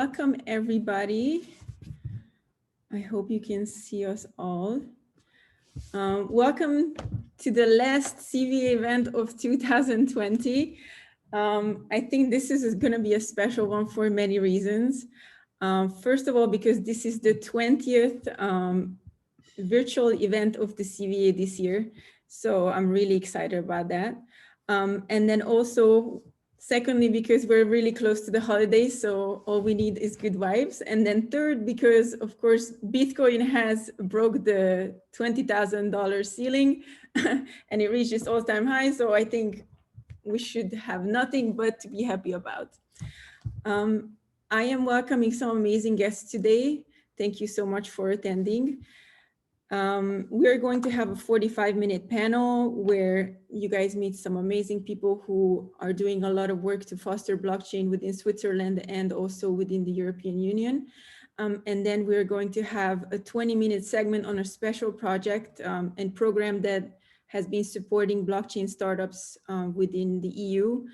welcome everybody. I hope you can see us all. Welcome to the last CVA event of 2020. I think this is going to be a special one for many reasons. First of all, because this is the 20th virtual event of the CVA this year. So I'm really excited about that. And then also, secondly, because we're really close to the holidays, so all we need is good vibes. And then third, because of course, Bitcoin has broke the $20,000 ceiling and it reached its all-time high. So I think we should have nothing but to be happy about. I am welcoming some amazing guests today. Thank you so much for attending. We are going to have a 45-minute panel where you guys meet some amazing people who are doing a lot of work to foster blockchain within Switzerland and also within the European Union. And then we're going to have a 20-minute segment on a special project and program that has been supporting blockchain startups within the EU.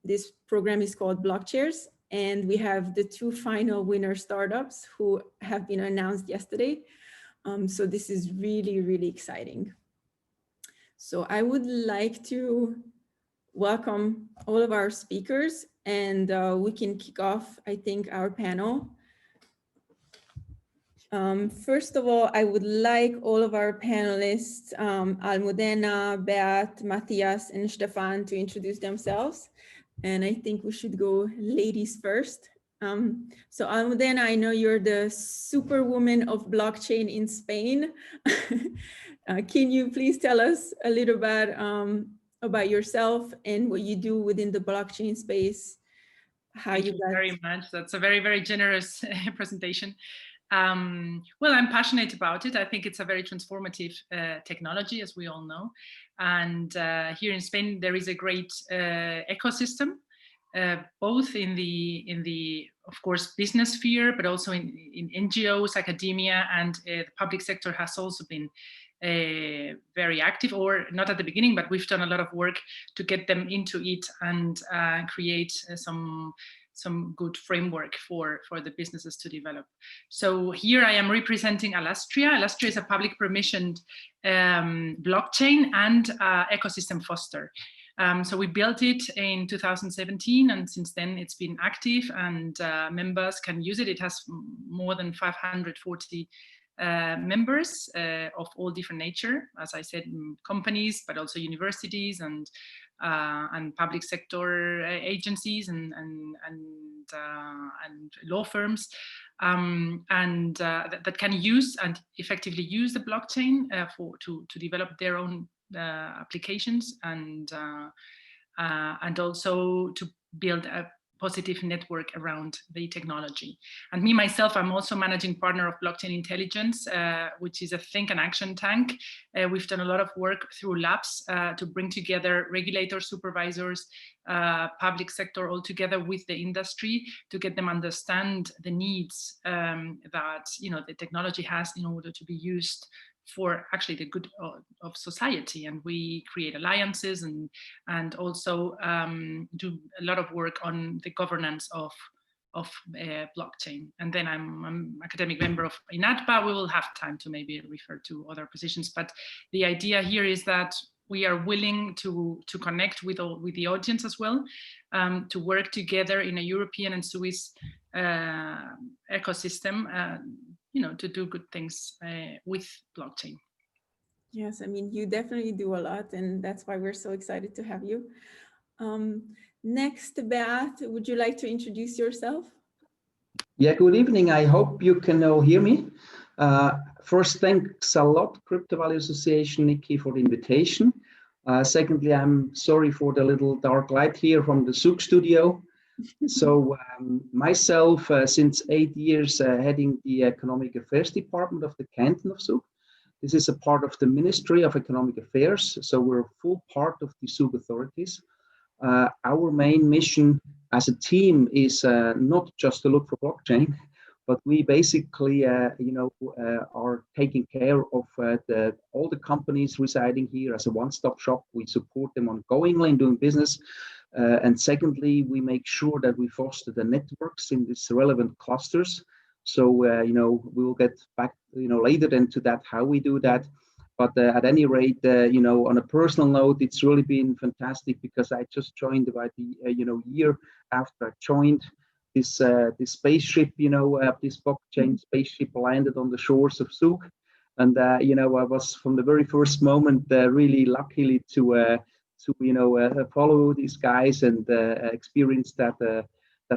This program is called BlockChairs, and we have the two final winner startups who have been announced yesterday. So this is really, really exciting. So I would like to welcome all of our speakers, and we can kick off, I think, our panel. First of all, I would like all of our panelists, Almudena, Beat, Matthias, and Stefan, to introduce themselves. And I think we should go ladies first. So Almudena, I know you're the superwoman of blockchain in Spain. Can you please tell us a little bit about yourself and what you do within the blockchain space? Thank you very much. That's a very, very generous presentation. Well, I'm passionate about it. I think it's a very transformative technology, as we all know. And here in Spain, there is a great ecosystem. Both in the of course business sphere, but also in NGOs, academia, and the public sector has also been very active, or not at the beginning, but we've done a lot of work to get them into it and create some good framework for the businesses to develop. So here I am representing Alastria. Alastria is a public permissioned blockchain and ecosystem foster. So we built it in 2017, and since then it's been active, and members can use it. It has more than 540 members of all different nature, as I said, companies, but also universities and public sector agencies and law firms, that can use and effectively use the blockchain to develop their own applications and also to build a positive network around the technology. And me, myself, I'm also managing partner of Blockchain Intelligence, which is a think and action tank. We've done a lot of work through labs to bring together regulators, supervisors, public sector all together with the industry to get them understand the needs that the technology has in order to be used for actually the good of society. And we create alliances and also do a lot of work on the governance of blockchain. And then I'm academic member of INATBA. We will have time to maybe refer to other positions, but the idea here is that we are willing to connect with the audience as well, to work together in a European and Swiss ecosystem, to do good things with blockchain. Yes, I mean, you definitely do a lot, and that's why we're so excited to have you. Next, Beat, would you like to introduce yourself? Yeah, good evening. I hope you can now hear me. First, thanks a lot, Crypto Value Association, Niki, for the invitation. Secondly, I'm sorry for the little dark light here from the Zug studio. So myself, since 8 years, heading the Economic Affairs Department of the Canton of Zug. This is a part of the Ministry of Economic Affairs, so we're a full part of the Zug authorities. Our main mission as a team is not just to look for blockchain, but we basically, are taking care of all the companies residing here as a one-stop shop. We support them ongoingly in doing business. And secondly, we make sure that we foster the networks in these relevant clusters. So, we will get back, later then to that, how we do that. But at any rate, on a personal note, it's really been fantastic because I just joined about the, year after I joined this spaceship, this blockchain spaceship landed on the shores of Zug. And, I was from the very first moment really luckily to follow these guys and experience that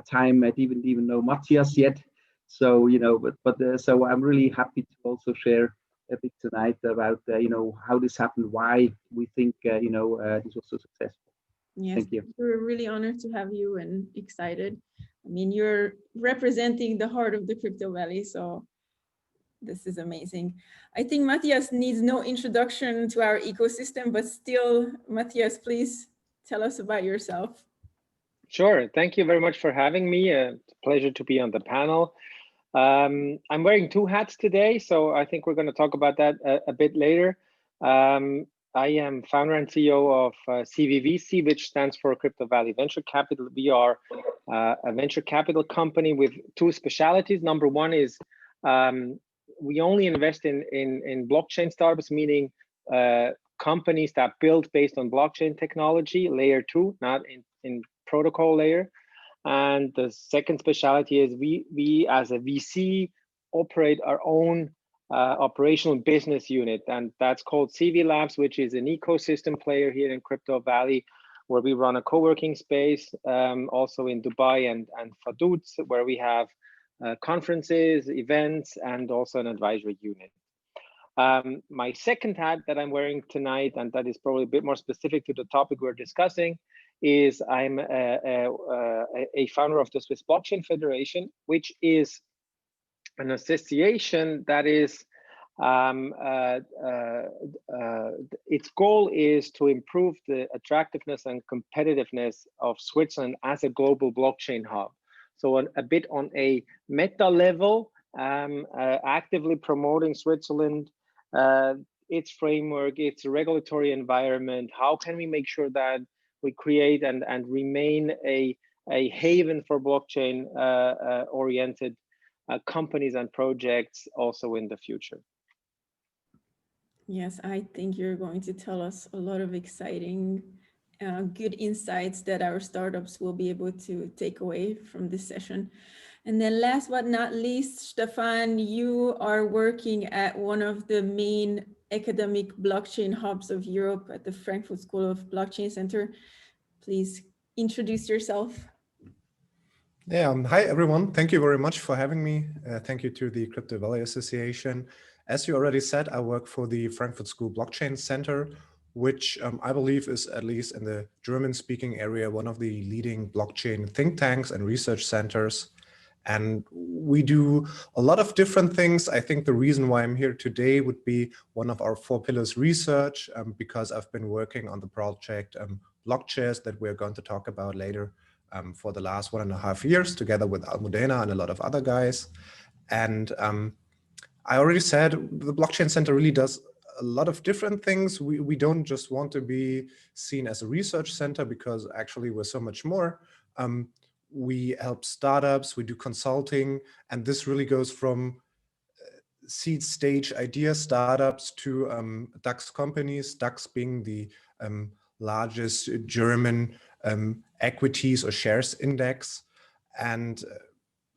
time. I didn't even know Matthias yet. So, so I'm really happy to also share a bit tonight about, how this happened, why we think, this was so successful. Yes, thank you. We're really honored to have you and excited. I mean, you're representing the heart of the Crypto Valley, so this is amazing. I think Matthias needs no introduction to our ecosystem, but still, Matthias, please tell us about yourself. Sure. Thank you very much for having me. It's a pleasure to be on the panel. I'm wearing two hats today, so I think we're going to talk about that a bit later. I am founder and CEO of CVVC, which stands for Crypto Valley Venture Capital. We are a venture capital company with two specialties. Number one is we only invest in blockchain startups, meaning companies that build based on blockchain technology, layer 2, not in protocol layer. And the second specialty is we as a VC operate our own operational business unit, and that's called CV Labs, which is an ecosystem player here in Crypto Valley, where we run a co-working space, also in Dubai and Vaduz, where we have conferences, events, and also an advisory unit. My second hat that I'm wearing tonight, and that is probably a bit more specific to the topic we're discussing, is I'm a founder of the Swiss Blockchain Federation, which is an association that is, its goal is to improve the attractiveness and competitiveness of Switzerland as a global blockchain hub. So a bit on a meta level, actively promoting Switzerland, its framework, its regulatory environment. How can we make sure that we create and remain a haven for blockchain oriented companies and projects also in the future? Yes, I think you're going to tell us a lot of exciting, good insights that our startups will be able to take away from this session. And then last but not least, Stefan, you are working at one of the main academic blockchain hubs of Europe at the Frankfurt School of Blockchain Center. Please introduce yourself. Yeah, hi everyone. Thank you very much for having me. Thank you to the Crypto Valley Association. As you already said, I work for the Frankfurt School Blockchain Center, which I believe is, at least in the German-speaking area, one of the leading blockchain think tanks and research centers. And we do a lot of different things. I think the reason why I'm here today would be one of our 4 pillars research, because I've been working on the project Blockchairs that we're going to talk about later for the last 1.5 years, together with Almudena and a lot of other guys. And I already said the Blockchain Center really does a lot of different things. We don't just want to be seen as a research center, because actually we're so much more. We help startups, we do consulting, and this really goes from seed stage idea startups to DAX companies, DAX being the largest German equities or shares index. And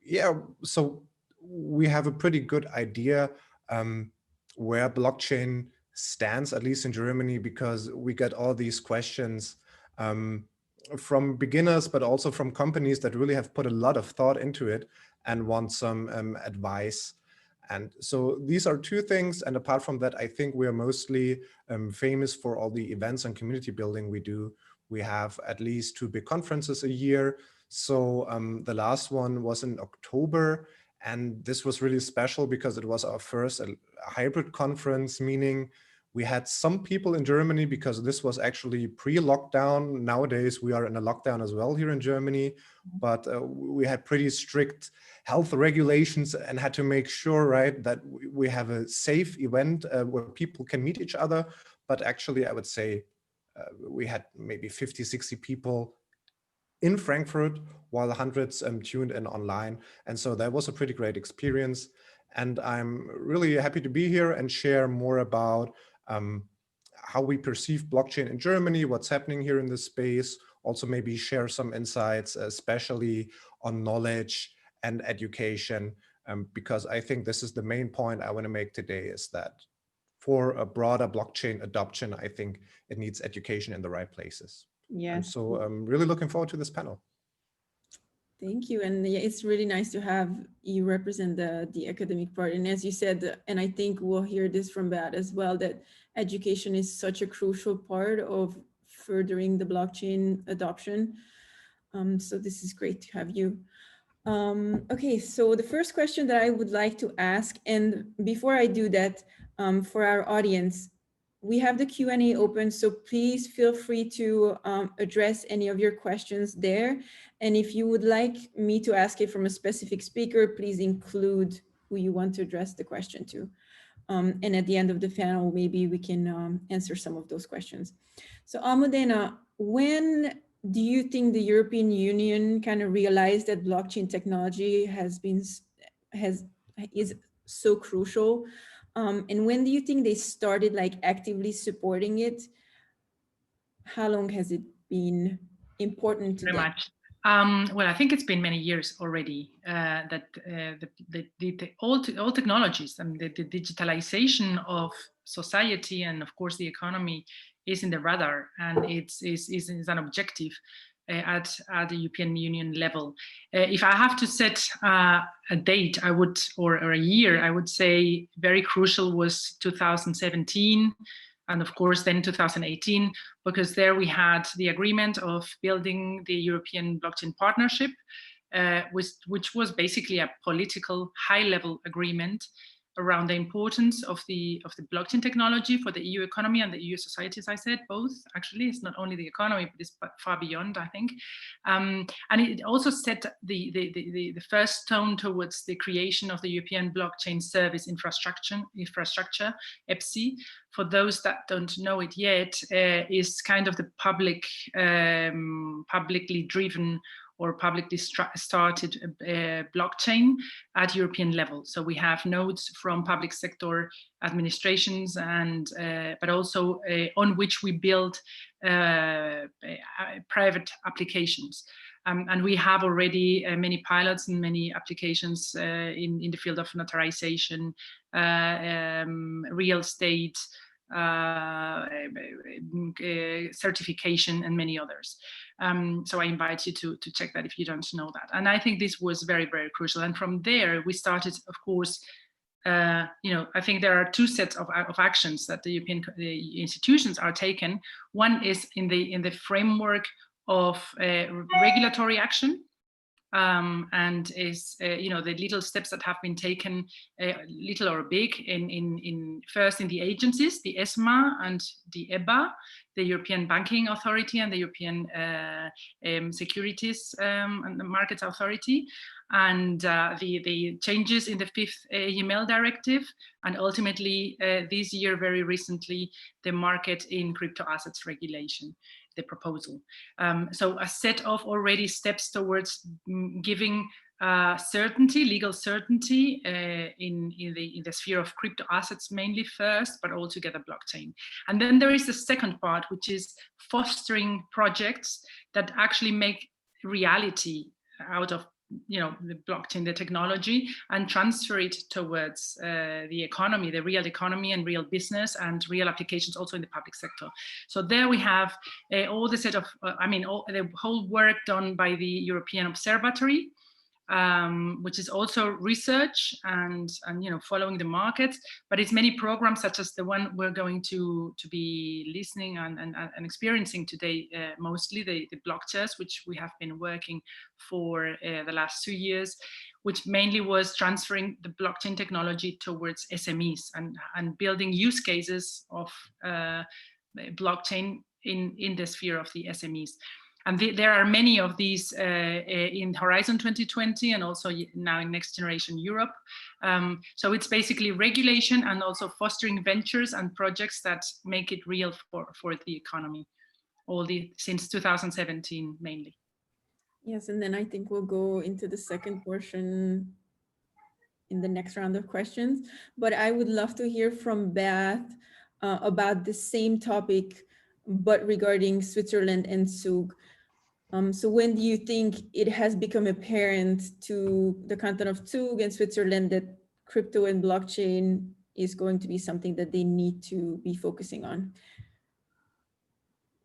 yeah, so we have a pretty good idea where blockchain stands, at least in Germany, because we get all these questions from beginners, but also from companies that really have put a lot of thought into it and want some advice. And so these are 2 things. And apart from that, I think we are mostly famous for all the events and community building we do. We have at least 2 big conferences a year. So the last one was in October. And this was really special because it was our first hybrid conference, meaning we had some people in Germany, because this was actually pre-lockdown. Nowadays, we are in a lockdown as well here in Germany, but we had pretty strict health regulations and had to make sure, right, that we have a safe event where people can meet each other. But actually, I would say we had maybe 50, 60 people in Frankfurt, while hundreds tuned in online. And so that was a pretty great experience. And I'm really happy to be here and share more about how we perceive blockchain in Germany, what's happening here in this space, also maybe share some insights, especially on knowledge and education, because I think this is the main point I want to make today, is that for a broader blockchain adoption, I think it needs education in the right places. Yes. And so I'm really looking forward to this panel. Thank you. And yeah, it's really nice to have you represent the academic part. And as you said, and I think we'll hear this from Bat as well, that education is such a crucial part of furthering the blockchain adoption. So this is great to have you. Okay, so the first question that I would like to ask, and before I do that, for our audience, we have the Q&A open, so please feel free to address any of your questions there. And if you would like me to ask it from a specific speaker, please include who you want to address the question to. And at the end of the panel, maybe we can answer some of those questions. So Almudena, when do you think the European Union kind of realized that blockchain technology is so crucial? And when do you think they started like actively supporting it? How long has it been important to them? Very much. Well, I think it's been many years already that all technologies and the digitalization of society and of course the economy is in the radar, and is an objective at the European Union level. If I have to set a date, I would, or a year, I would say very crucial was 2017. And of course, then 2018, because there we had the agreement of building the European Blockchain Partnership, which was basically a political high-level agreement around the importance of the blockchain technology for the EU economy and the EU society, as I said, both. Actually, it's not only the economy, but it's far beyond, I think. And it also set the first stone towards the creation of the European Blockchain Service Infrastructure, EPSI. For those that don't know it yet, is kind of the publicly driven or publicly started blockchain at European level. So we have nodes from public sector administrations, and but also on which we build private applications. And we have already many pilots and many applications in the field of notarization, real estate, certification, and many others. So I invite you to check that if you don't know that. And I think this was very, very crucial. And from there, we started, of course, I think there are two sets of actions that the European institutions are taken. One is in the framework of regulatory action, and is the little steps that have been taken, little or big, first in the agencies, the ESMA and the EBA, the European Banking Authority and the European Securities and the Markets Authority, and the changes in the 5th AML directive, and ultimately this year, very recently, the market in crypto assets regulation, the proposal. So a set of already steps towards giving certainty, legal certainty in the sphere of crypto assets mainly first, but altogether blockchain. And then there is the second part, which is fostering projects that actually make reality out of the blockchain, the technology, and transfer it towards the economy, the real economy and real business and real applications also in the public sector. So there we have all the set of, the whole work done by the European Observatory, which is also research and following the markets, but it's many programs such as the one we're going to be listening and experiencing today, mostly the blockchains, which we have been working for the last 2 years, which mainly was transferring the blockchain technology towards SMEs and building use cases of blockchain in the sphere of the SMEs. And there are many of these in Horizon 2020 and also now in Next Generation Europe. So it's basically regulation and also fostering ventures and projects that make it real for the economy, since 2017 mainly. Yes, and then I think we'll go into the second portion in the next round of questions. But I would love to hear from Beth about the same topic, but regarding Switzerland and Zug. So when do you think it has become apparent to the Canton of Zug and Switzerland that crypto and blockchain is going to be something that they need to be focusing on?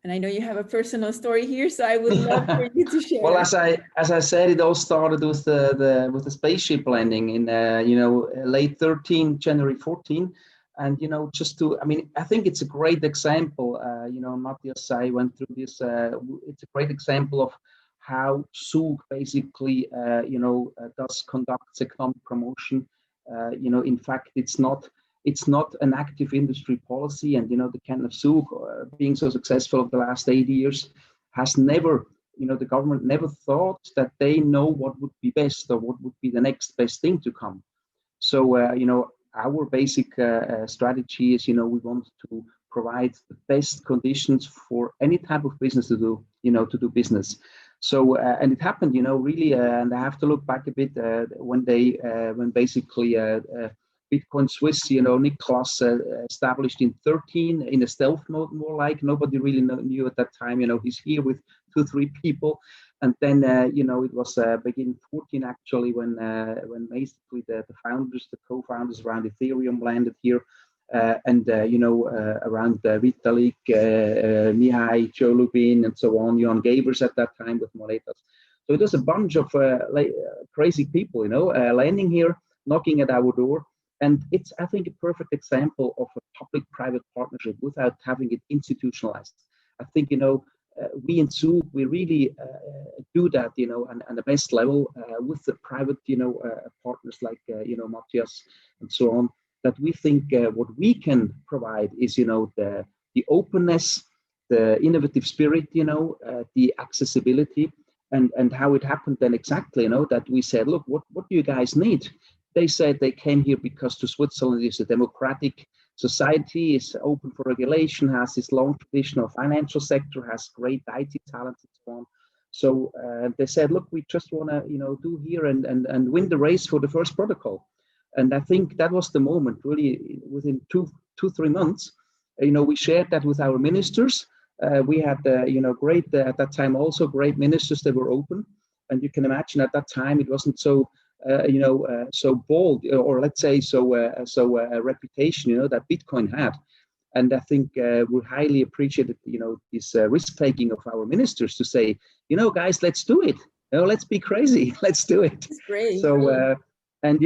And I know you have a personal story here, so I would love for you to share. Well, as I said, it all started with the spaceship landing in late 13, January 14, and I think it's a great example. Matthias, I went through this. It's a great example of how Zug basically does conduct economic promotion. In fact, it's not an active industry policy, and the Canton of Zug, being so successful over the last 80 years, has never, the government never thought that they know what would be best or what would be the next best thing to come. So our basic strategy is, we want to provide the best conditions for any type of business to do business. So and it happened, really, and I have to look back a bit when basically Bitcoin Swiss, Niklas established in 13 in a stealth mode, more like nobody really knew at that time. He's here with 2-3 people, and then it was beginning 14 actually when basically the founders, the co-founders around Ethereum landed here, and around Vitalik, Mihai, Joe Lubin, and so on, Jon Gabers at that time with Monetas. So it was a bunch of crazy people, landing here, knocking at our door. And it's, I think, a perfect example of a public-private partnership without having it institutionalized. I think, we in Zug, we really do that, on the best level with the private, partners like, Matthias and so on, that we think what we can provide is, the openness, the innovative spirit, the accessibility, and how it happened then exactly, that we said, look, what do you guys need? They said they came here because to Switzerland is a democratic society, is open for regulation, has this long tradition of financial sector, has great IT talent and so on. So they said, look, we just want to, do here and win the race for the first protocol. And I think that was the moment, really, within 2-3 months, we shared that with our ministers. We had, great, at that time also great ministers that were open. And you can imagine at that time, it wasn't so, so bold, or let's say so a reputation, that Bitcoin had. And I think we highly appreciated, this risk-taking of our ministers to say, guys, let's do it. Let's be crazy. Let's do it. That's great. So, and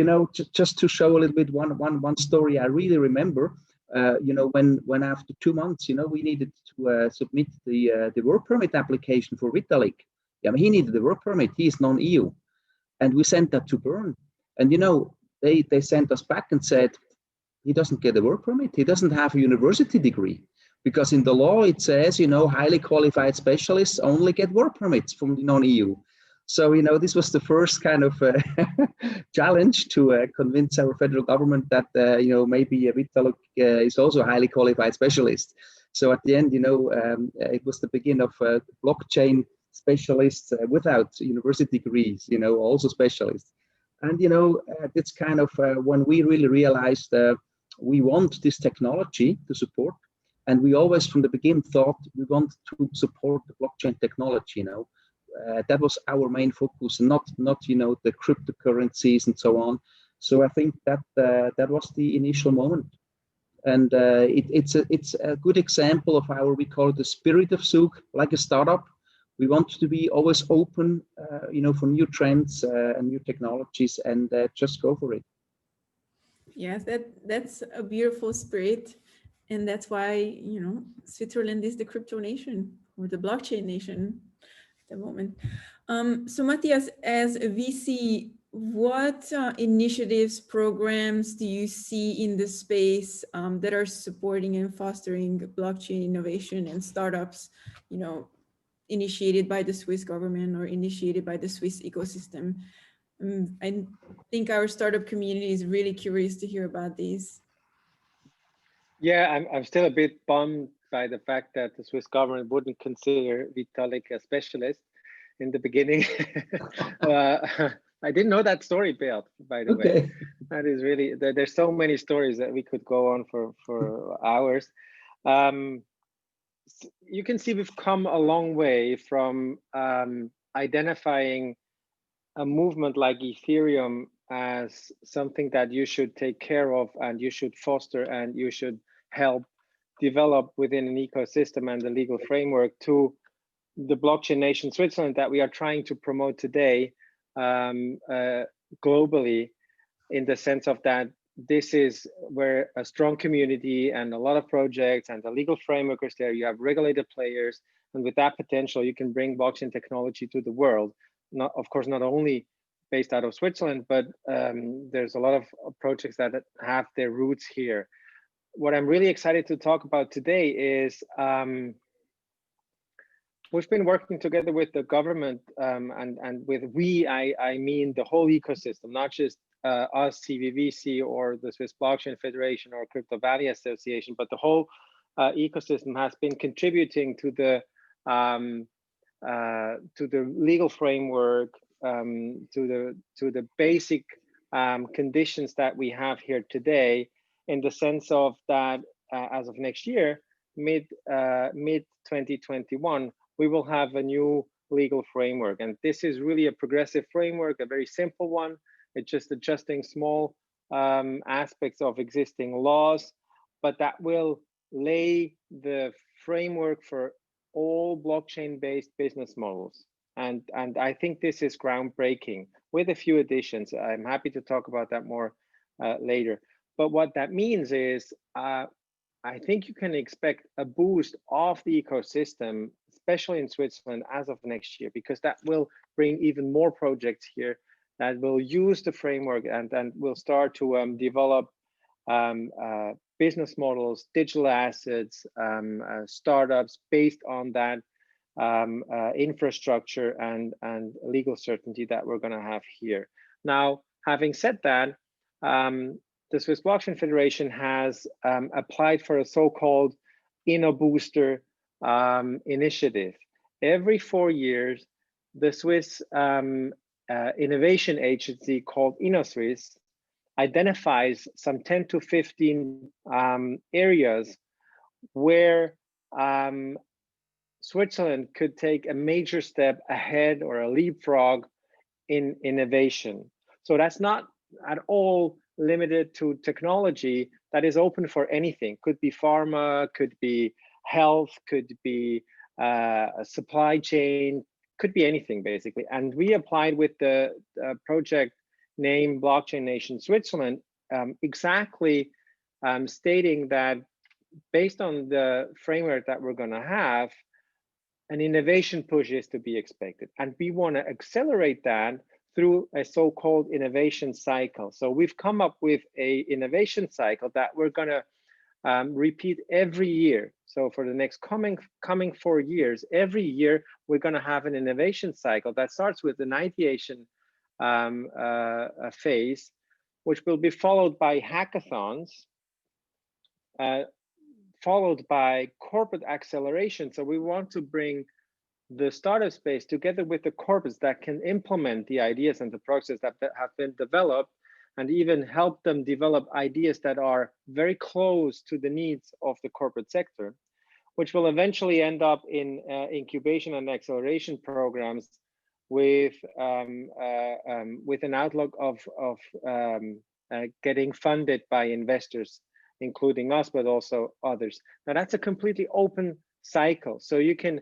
just to show a little bit one story I really remember, when after 2 months, we needed to submit the work permit application for Vitalik. He needed the work permit. He is non-EU. And we sent that to Bern. And, they sent us back and said, he doesn't get a work permit. He doesn't have a university degree. Because in the law, it says, highly qualified specialists only get work permits from the non-EU. So, this was the first kind of challenge to convince our federal government that, maybe Vitalik is also a highly qualified specialist. So at the end, it was the beginning of blockchain specialists without university degrees, also specialists. And, it's kind of when we really realized we want this technology to support. And we always, from the beginning, thought we want to support the blockchain technology, that was our main focus, not the cryptocurrencies and so on. So I think that that was the initial moment, and it's a good example of our, we call it the spirit of Zug, like a startup. We want to be always open, for new trends and new technologies, and just go for it. Yes, that's a beautiful spirit, and that's why Switzerland is the crypto nation or the blockchain nation. The moment. So Matthias, as a VC, what initiatives, programs do you see in the space that are supporting and fostering blockchain innovation and startups, initiated by the Swiss government or initiated by the Swiss ecosystem? I think our startup community is really curious to hear about these. Yeah, I'm still a bit bummed by the fact that the Swiss government wouldn't consider Vitalik a specialist in the beginning. I didn't know that story, Beat, by the way. That is really, there's so many stories that we could go on for hours. You can see we've come a long way from identifying a movement like Ethereum as something that you should take care of and you should foster and you should help develop within an ecosystem and the legal framework, to the blockchain nation Switzerland that we are trying to promote today globally, in the sense of that this is where a strong community and a lot of projects and the legal framework is there. You have regulated players, and with that potential, you can bring blockchain technology to the world. Not, of course, not only based out of Switzerland, but there's a lot of projects that have their roots here. What I'm really excited to talk about today is we've been working together with the government, and with we, I mean the whole ecosystem, not just us, CVVC, or the Swiss Blockchain Federation or Crypto Valley Association, but the whole ecosystem has been contributing to the legal framework, to the basic conditions that we have here today, in the sense of that as of next year, mid 2021, we will have a new legal framework. And this is really a progressive framework, a very simple one. It's just adjusting small aspects of existing laws, but that will lay the framework for all blockchain-based business models. And I think this is groundbreaking, with a few additions. I'm happy to talk about that more later. But what that means is, I think you can expect a boost of the ecosystem, especially in Switzerland, as of next year, because that will bring even more projects here that will use the framework and will start to develop business models, digital assets, startups based on that infrastructure and legal certainty that we're going to have here. Now, having said that, the Swiss Blockchain Federation has applied for a so-called InnoBooster initiative. Every 4 years, the Swiss innovation agency called InnoSwiss identifies some 10 to 15 areas where Switzerland could take a major step ahead or a leapfrog in innovation. So that's not at all limited to technology. That is open for anything. Could be pharma, could be health, could be a supply chain, could be anything basically. And we applied with the project name Blockchain Nation Switzerland, exactly stating that based on the framework that we're going to have, an innovation push is to be expected. And we want to accelerate that through a so-called innovation cycle. So we've come up with a innovation cycle that we're going to repeat every year. So for the next coming 4 years, every year, we're going to have an innovation cycle that starts with the ideation phase, which will be followed by hackathons, followed by corporate acceleration. So we want to bring the startup space together with the corporates that can implement the ideas and the processes that have been developed, and even help them develop ideas that are very close to the needs of the corporate sector, which will eventually end up in incubation and acceleration programs with an outlook of getting funded by investors, including us, but also others. Now that's a completely open cycle. So you can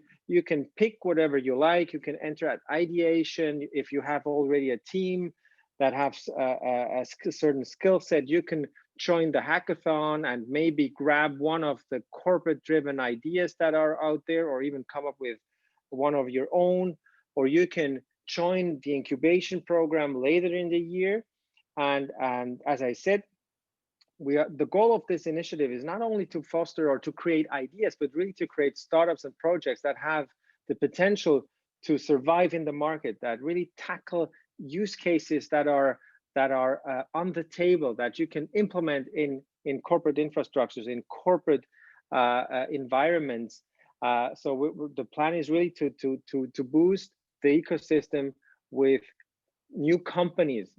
pick whatever you like. You can enter at ideation. If you have already a team that has a certain skill set, you can join the hackathon and maybe grab one of the corporate driven ideas that are out there, or even come up with one of your own, or you can join the incubation program later in the year. And as I said, the goal of this initiative is not only to foster or to create ideas, but really to create startups and projects that have the potential to survive in the market, that really tackle use cases that are on the table, that you can implement in corporate infrastructures, in corporate environments. So the plan is really to boost the ecosystem with new companies,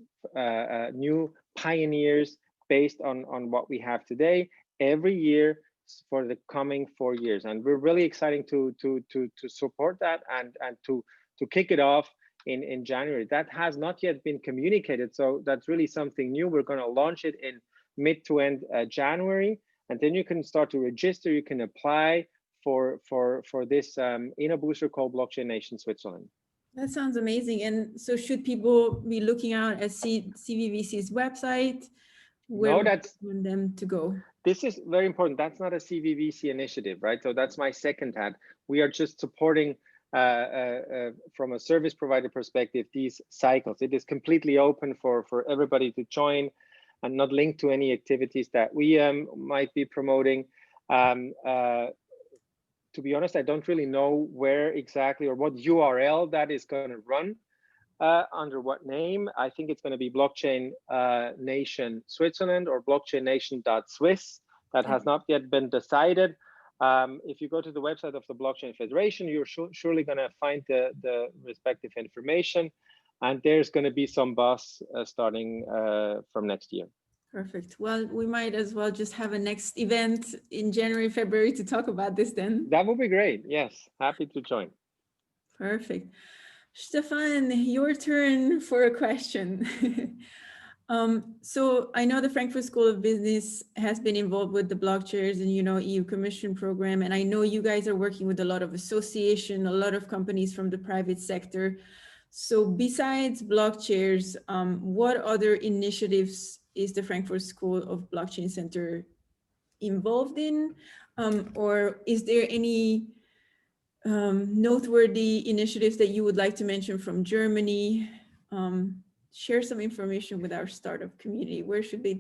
new pioneers based on what we have today every year for the coming 4 years. And we're really excited to support that and to kick it off in January. That has not yet been communicated, so that's really something new. We're going to launch it in mid to end January, and then you can start to register. You can apply for this INA-booster called Blockchain Nation Switzerland. That sounds amazing. And so should people be looking out at CVVC's website? Where No, that's want them to go? This is very important. That's not a CVVC initiative, right? So that's my second hat. We are just supporting from a service provider perspective these cycles. It is completely open for everybody to join and not linked to any activities that we might be promoting. To be honest, I don't really know where exactly or what URL that is going to run, under what name. I think it's going to be Blockchain Nation Switzerland or blockchainnation.swiss. That has not yet been decided. If you go to the website of the Blockchain Federation, you're surely going to find the respective information. And there's going to be some buzz starting from next year. Perfect. Well, we might as well just have a next event in January, February to talk about this then. That would be great. Yes, happy to join. Perfect. Stefan, your turn for a question. So I know the Frankfurt School of Business has been involved with the block chairs and, EU Commission program. And I know you guys are working with a lot of association, a lot of companies from the private sector. So besides block chairs, what other initiatives is the Frankfurt School of Blockchain Center involved in? Or is there any noteworthy initiatives that you would like to mention from Germany? Share some information with our startup community. Where should they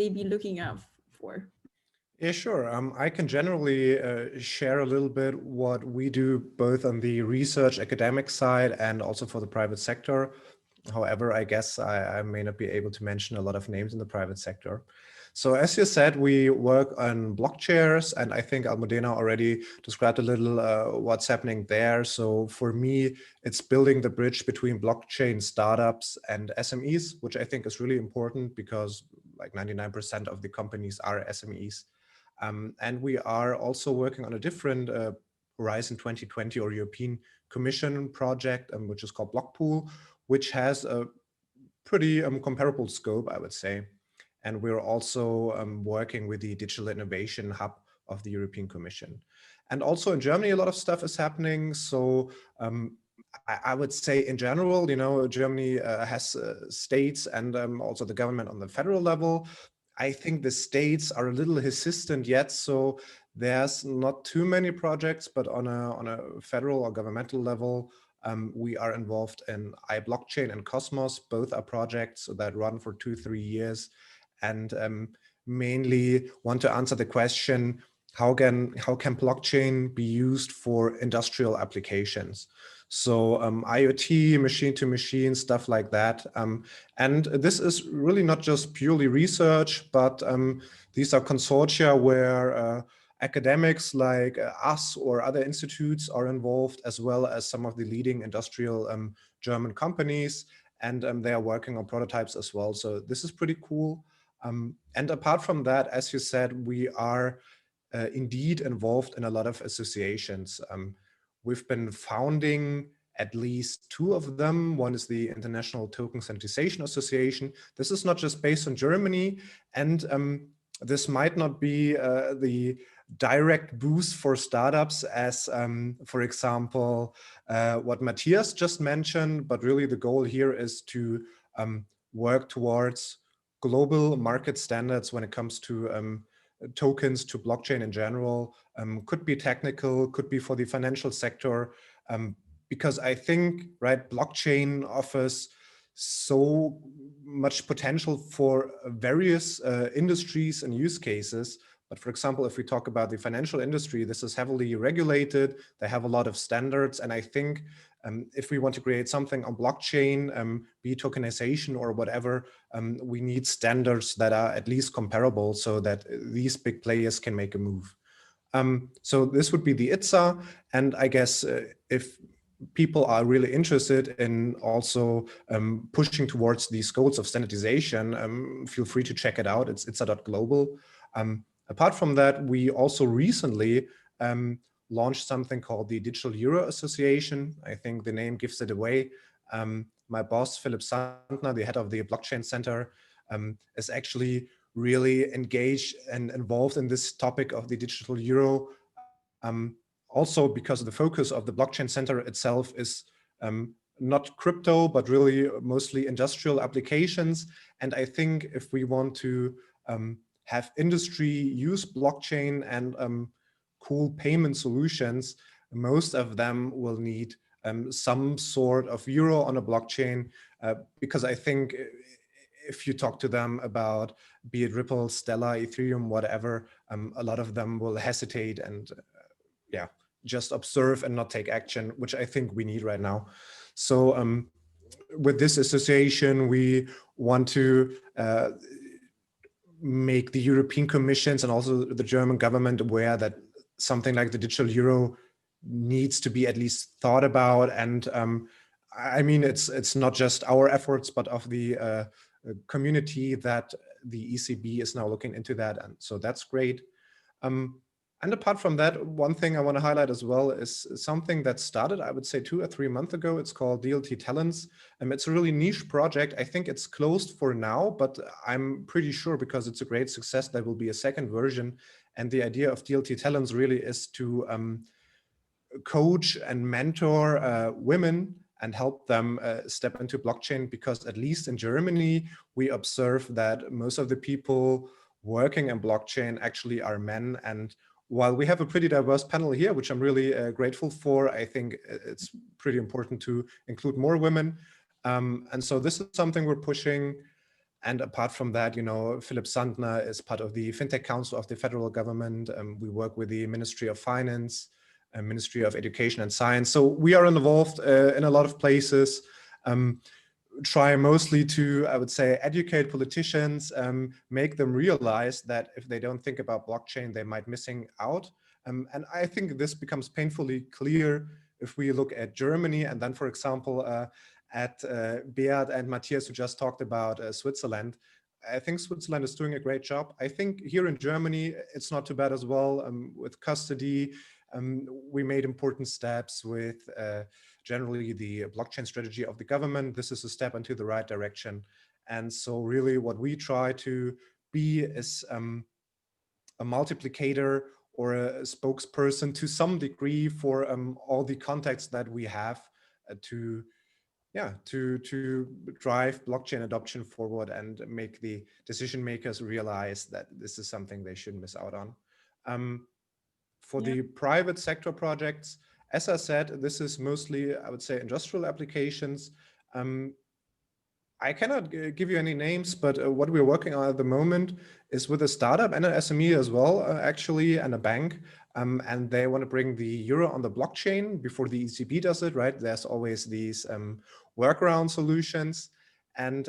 be looking out for? Yeah, sure. I can generally share a little bit what we do both on the research academic side and also for the private sector. However, I guess I may not be able to mention a lot of names in the private sector. So as you said, we work on block chairs, and I think Almudena already described a little what's happening there. So for me, it's building the bridge between blockchain startups and SMEs, which I think is really important because like 99% of the companies are SMEs. And we are also working on a different Horizon 2020 or European Commission project, which is called Blockpool, which has a pretty comparable scope, I would say. And we're also working with the Digital Innovation Hub of the European Commission. And also in Germany, a lot of stuff is happening. So I would say in general, Germany has states and also the government on the federal level. I think the states are a little hesitant yet, so there's not too many projects, but on a federal or governmental level, we are involved in iBlockchain and Cosmos. Both are projects that run for 2-3 years and mainly want to answer the question, how can blockchain be used for industrial applications? So IoT, machine-to-machine, stuff like that. And this is really not just purely research, but these are consortia where academics like us or other institutes are involved, as well as some of the leading industrial German companies. And they are working on prototypes as well. So this is pretty cool. And apart from that, as you said, we are indeed involved in a lot of associations. We've been founding at least 2 of them. One is the International Token Sanitization Association. This is not just based in Germany, and this might not be the direct boost for startups as, for example, what Matthias just mentioned, but really the goal here is to work towards global market standards when it comes to tokens, to blockchain in general. Could be technical, could be for the financial sector, because I think, right, blockchain offers so much potential for various industries and use cases. But for example, if we talk about the financial industry, this is heavily regulated. They have a lot of standards. And I think if we want to create something on blockchain, be tokenization or whatever, we need standards that are at least comparable so that these big players can make a move. So this would be the ITSA. And I guess if people are really interested in also pushing towards these goals of sanitization, feel free to check it out. It's itsa.global. Apart from that, we also recently launched something called the Digital Euro Association. I think the name gives it away. My boss, Philipp Sandner, the head of the Blockchain Center, is actually really engaged and involved in this topic of the digital euro. Also because the focus of the Blockchain Center itself is not crypto, but really mostly industrial applications. And I think if we want to have industry use blockchain and cool payment solutions, most of them will need some sort of euro on a blockchain, because I think if you talk to them about, be it Ripple, Stellar, Ethereum, whatever, a lot of them will hesitate and yeah, just observe and not take action, which I think we need right now. So with this association, we want to make the European Commissions and also the German government aware that something like the digital euro needs to be at least thought about. And I mean, it's not just our efforts, but of the community that the ECB is now looking into that. And so that's great. And apart from that, one thing I want to highlight as well is something that started, I would say 2 or 3 months ago. It's called DLT Talents. It's a really niche project. I think it's closed for now, but I'm pretty sure because it's a great success, there will be a second version. And the idea of DLT Talents really is to coach and mentor women and help them step into blockchain, because at least in Germany, we observe that most of the people working in blockchain actually are men. And while we have a pretty diverse panel here, which I'm really grateful for, I think it's pretty important to include more women. And so this is something we're pushing. And apart from that, you know, Philipp Sandner is part of the FinTech Council of the federal government. We work with the Ministry of Finance, Ministry of Education and Science. So we are involved in a lot of places. Try mostly to, I would say, educate politicians, make them realize that if they don't think about blockchain, they might missing out. And I think this becomes painfully clear if we look at Germany and then, for example, at Beat and Matthias, who just talked about Switzerland. I think Switzerland is doing a great job. I think here in Germany, it's not too bad as well with custody. We made important steps with generally the blockchain strategy of the government. This is a step into the right direction. And so really what we try to be is a multiplicator or a spokesperson to some degree for all the contacts that we have to drive blockchain adoption forward and make the decision makers realize that this is something they shouldn't miss out on. For the private sector projects, as I said, this is mostly, I would say, industrial applications. I cannot give you any names, but what we're working on at the moment is with a startup and an SME as well, actually, and a bank. And they want to bring the euro on the blockchain before the ECB does it, right? There's always these workaround solutions. And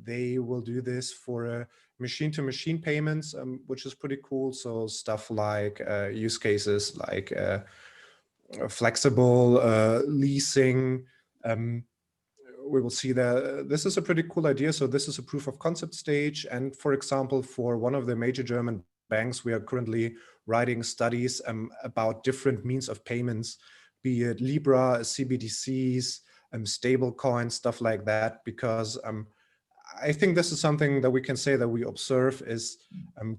they will do this for machine-to-machine payments, which is pretty cool. So stuff like use cases like flexible leasing. We will see that this is a pretty cool idea. So this is a proof of concept stage. And for example, for one of the major German banks, we are currently writing studies about different means of payments, be it Libra, CBDCs, stable coins, stuff like that, because I think this is something that we can say that we observe is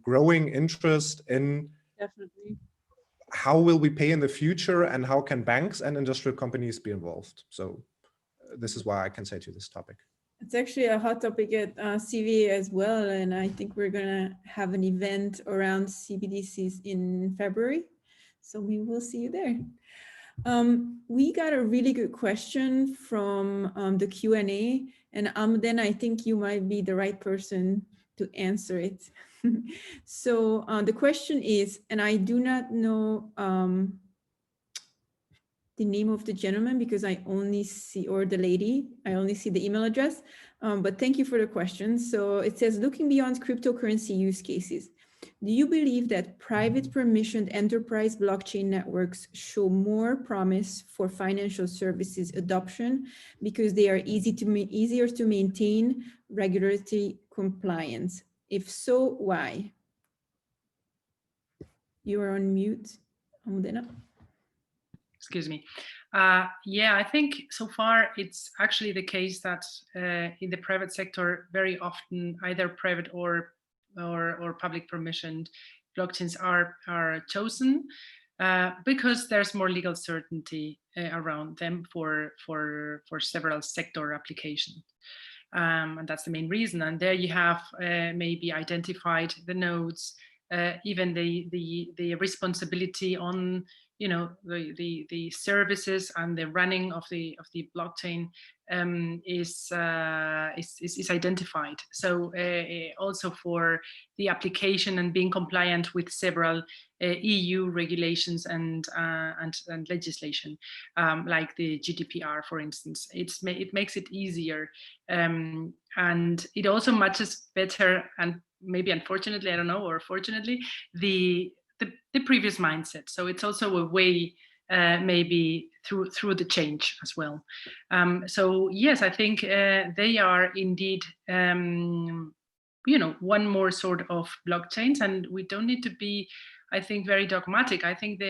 growing interest in Definitely. How will we pay in the future and how can banks and industrial companies be involved. So this is why I can say to this topic. It's actually a hot topic at CVA as well. And I think we're going to have an event around CBDCs in February. So we will see you there. We got a really good question from the Q&A, and Almudena, I think you might be the right person to answer it. So the question is, and I do not know the name of the gentleman because I only see, or the lady, I only see the email address, but thank you for the question. So it says, looking beyond cryptocurrency use cases, Do you believe that private permissioned enterprise blockchain networks show more promise for financial services adoption because they are easier to maintain regulatory compliance? If so, why? You are on mute, Almudena. Excuse me. Yeah, I think so far it's actually the case that in the private sector, very often either private or public permissioned blockchains are chosen because there's more legal certainty around them for several sector applications. And that's the main reason. And there you have maybe identified the nodes, even the responsibility on the services and the running of the blockchain is identified. So also for the application and being compliant with several EU regulations and legislation, like the GDPR, for instance, it makes it easier, and it also matches better, and maybe unfortunately, I don't know, or fortunately, the previous mindset. So it's also a way maybe through the change as well. So yes, I think they are indeed one more sort of blockchains, and we don't need to be, I think, very dogmatic. I think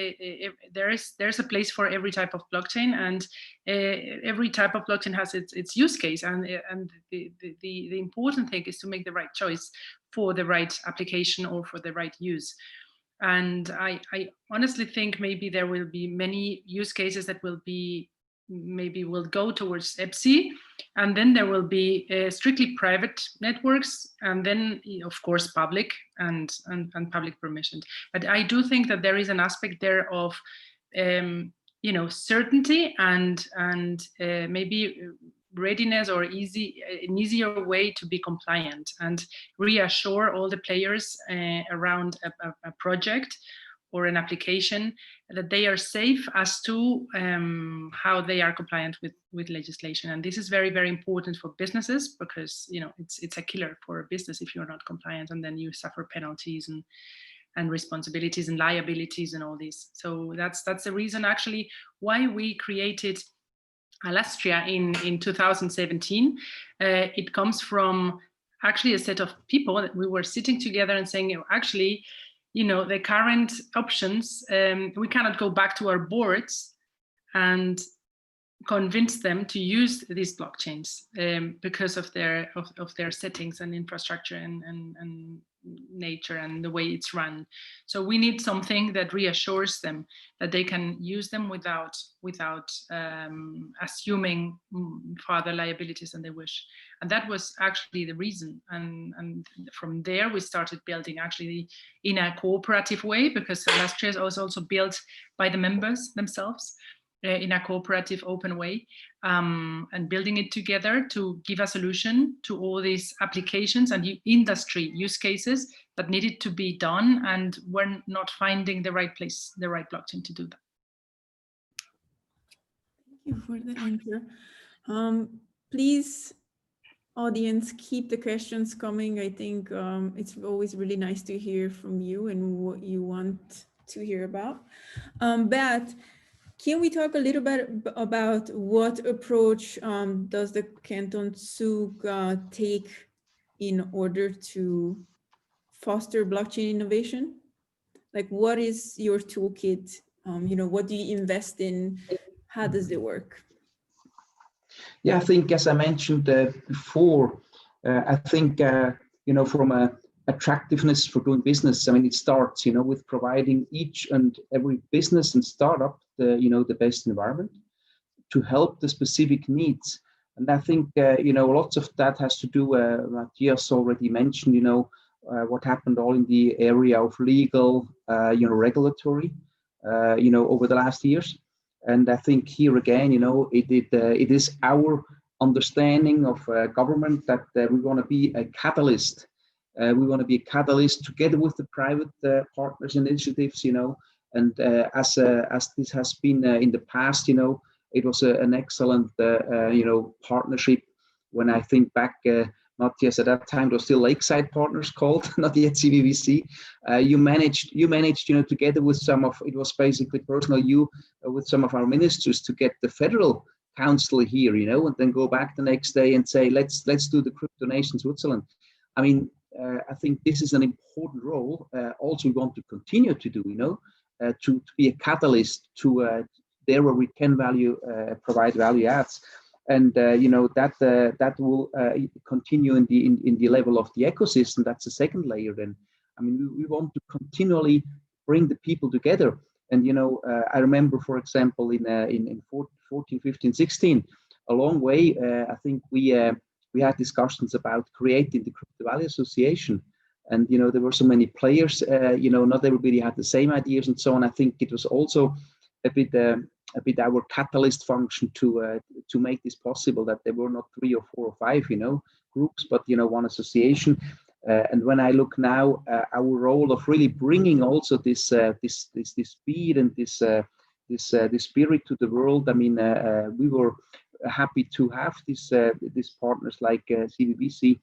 there's a place for every type of blockchain, and every type of blockchain has its use case, and the important thing is to make the right choice for the right application or for the right use. And I honestly think maybe there will be many use cases that will go towards EPSI, and then there will be strictly private networks, and then of course public and public permissioned. But I do think that there is an aspect there of certainty and maybe readiness, or an easier way to be compliant and reassure all the players around a project or an application that they are safe as to how they are compliant with legislation. And this is very, very important for businesses, because it's a killer for a business if you're not compliant, and then you suffer penalties and responsibilities and liabilities and all this. So that's the reason actually why we created Alastria in 2017. It comes from actually a set of people that we were sitting together and saying, actually, the current options, we cannot go back to our boards and convince them to use these blockchains because of their settings and infrastructure and nature and the way it's run. So we need something that reassures them that they can use them without assuming further liabilities than they wish. And that was actually the reason. And from there we started building actually in a cooperative way, because Alastria is also built by the members themselves in a cooperative, open way, and building it together to give a solution to all these applications and industry use cases that needed to be done, and we're not finding the right place, the right blockchain to do that. Thank you for the answer. Please, audience, keep the questions coming. I think it's always really nice to hear from you and what you want to hear about. But can we talk a little bit about what approach does the Canton Zug take in order to foster blockchain innovation? Like, what is your toolkit? What do you invest in? How does it work? Yeah, I think, as I mentioned before, I think, from a attractiveness for doing business, I mean, it starts, with providing each and every business and startup the best environment to help the specific needs. And I think, lots of that has to do, Matthias already mentioned, what happened all in the area of legal, regulatory, over the last years. And I think here again, it is our understanding of government that we want to be a catalyst. We want to be a catalyst together with the private partners and initiatives, and as this has been in the past, it was an excellent, partnership. When I think back, Matthias, at that time, it was still Lakeside Partners called, not yet CVVC. You managed, together with some of, it was basically personal, with some of our ministers to get the federal council here, and then go back the next day and say, let's do the Crypto Nation Switzerland. I mean, I think this is an important role. Also, we want to continue to do, to be a catalyst to there where we can provide value adds. And that will continue in the level of the ecosystem. That's the second layer. Then, I mean, we want to continually bring the people together. And I remember, for example, in 14, 15, 16, a long way. I think we had discussions about creating the Crypto Valley Association, and there were so many players. Not everybody had the same ideas and so on. I think it was also a bit our catalyst function to make this possible, that there were not 3 or 4 or 5 groups, but one association. And when I look now, our role of really bringing also this speed and this spirit to the world. I mean, we were happy to have these partners like CVVC.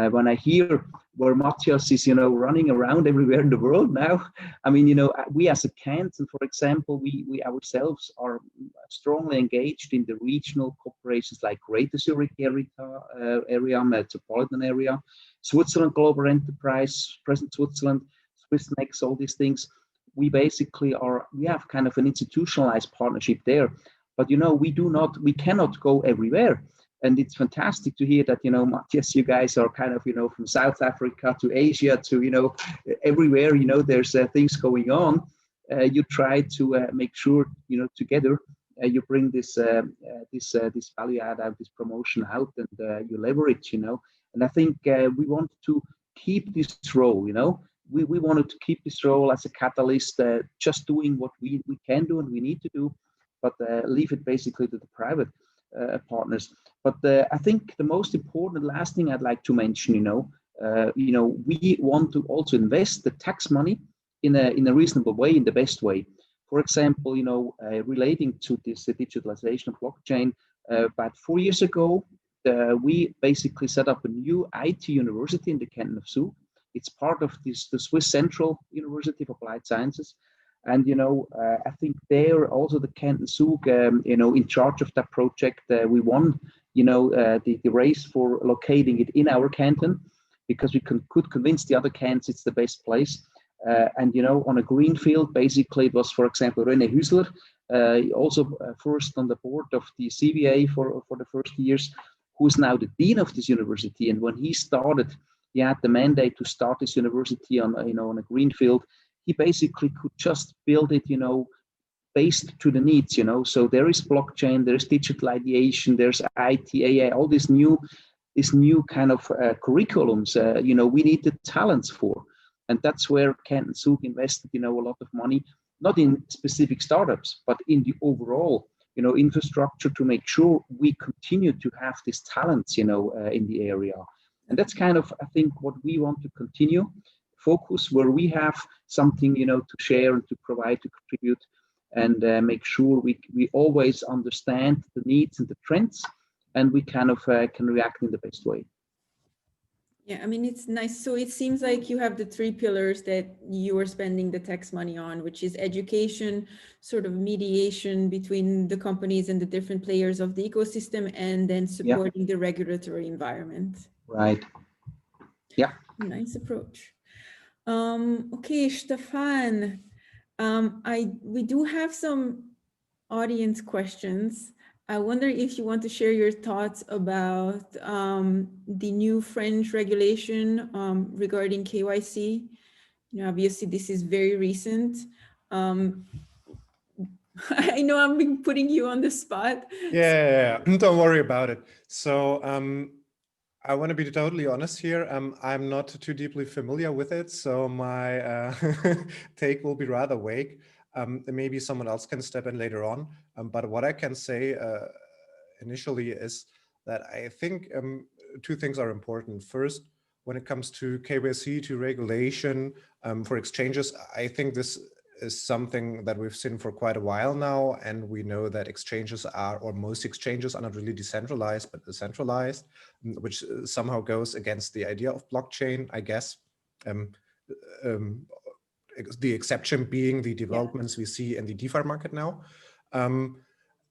When I hear where Matthias is, running around everywhere in the world now, I mean, we as a Canton, for example, we ourselves are strongly engaged in the regional corporations like Greater Zurich area, metropolitan area, Switzerland Global Enterprise, Present Switzerland, Swissnex, all these things. We basically we have kind of an institutionalized partnership there, but we cannot go everywhere. And it's fantastic to hear that, Matthias, you guys are kind of, from South Africa to Asia to, everywhere, there's things going on. You try to make sure, together, you bring this value add out, this promotion out, and you leverage, And I think we want to keep this role, we wanted to keep this role as a catalyst, just doing what we can do and we need to do, but leave it basically to the private partners. But I think the most important last thing I'd like to mention, we want to also invest the tax money in a reasonable way, in the best way. For example, relating to this digitalization of blockchain, about 4 years ago, we basically set up a new IT university in the Canton of Zug. It's part of the Swiss Central University of Applied Sciences. And, I think there also the Canton Zug, in charge of that project, we won, the race for locating it in our canton, because we could convince the other cantons it's the best place. And, on a greenfield, basically it was, for example, René Hüsler, also first on the board of the CVA for the first years, who's now the dean of this university. And when he started, he had the mandate to start this university on a greenfield. He basically could just build it, based to the needs, So there is blockchain, there's digital ideation, there's IT, AI, all these new kind of curriculums, we need the talents for. And that's where Canton Zug invested, a lot of money, not in specific startups, but in the overall, infrastructure to make sure we continue to have these talents, in the area. And that's kind of, I think, what we want to continue. Focus where we have something, to share and to provide, to contribute, and make sure we always understand the needs and the trends, and we kind of can react in the best way. Yeah, I mean, it's nice. So it seems like you have the 3 pillars that you are spending the tax money on, which is education, sort of mediation between the companies and the different players of the ecosystem, and then supporting the regulatory environment. Right. Yeah. Nice approach. Okay, Stefan, we do have some audience questions. I wonder if you want to share your thoughts about the new French regulation regarding KYC. Obviously this is very recent. I know I'm putting you on the spot. Yeah, don't worry about it. So I want to be totally honest here. I'm not too deeply familiar with it, so my take will be rather vague. Maybe someone else can step in later on. But what I can say initially is that I think 2 things are important. First, when it comes to KYC, to regulation for exchanges, I think this is something that we've seen for quite a while now, and we know that exchanges are, or most exchanges are not really decentralized, but decentralized, which somehow goes against the idea of blockchain, I guess. The exception being the developments we see in the DeFi market now.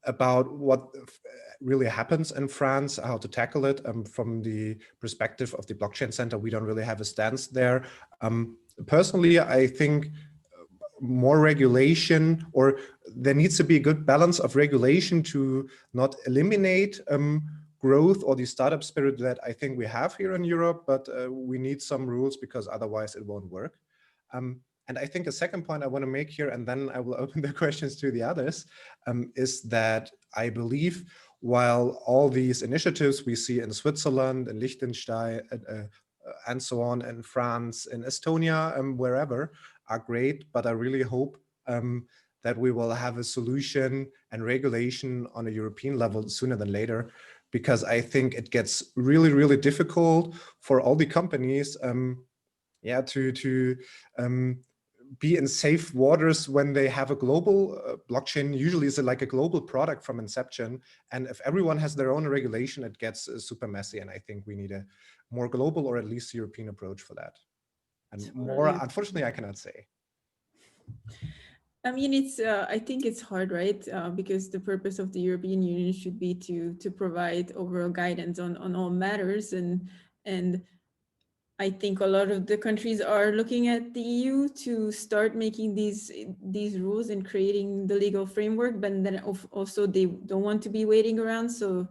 About what really happens in France, how to tackle it from the perspective of the blockchain center, we don't really have a stance there. Personally, I think more regulation, or there needs to be a good balance of regulation to not eliminate growth or the startup spirit that I think we have here in Europe, but we need some rules because otherwise it won't work. And I think a second point I want to make here, and then I will open the questions to the others, is that I believe while all these initiatives we see in Switzerland and Liechtenstein and so on, in France, in Estonia, wherever, are great, but I really hope that we will have a solution and regulation on a European level sooner than later, because I think it gets really, really difficult for all the companies to be in safe waters when they have a global blockchain. Usually is like a global product from inception. And if everyone has their own regulation, it gets super messy. And I think we need a more global, or at least European approach for that. And more, unfortunately, I cannot say. I mean, it's. I think it's hard, right? Because the purpose of the European Union should be to provide overall guidance on all matters, and I think a lot of the countries are looking at the EU to start making these rules and creating the legal framework, but then also they don't want to be waiting around, so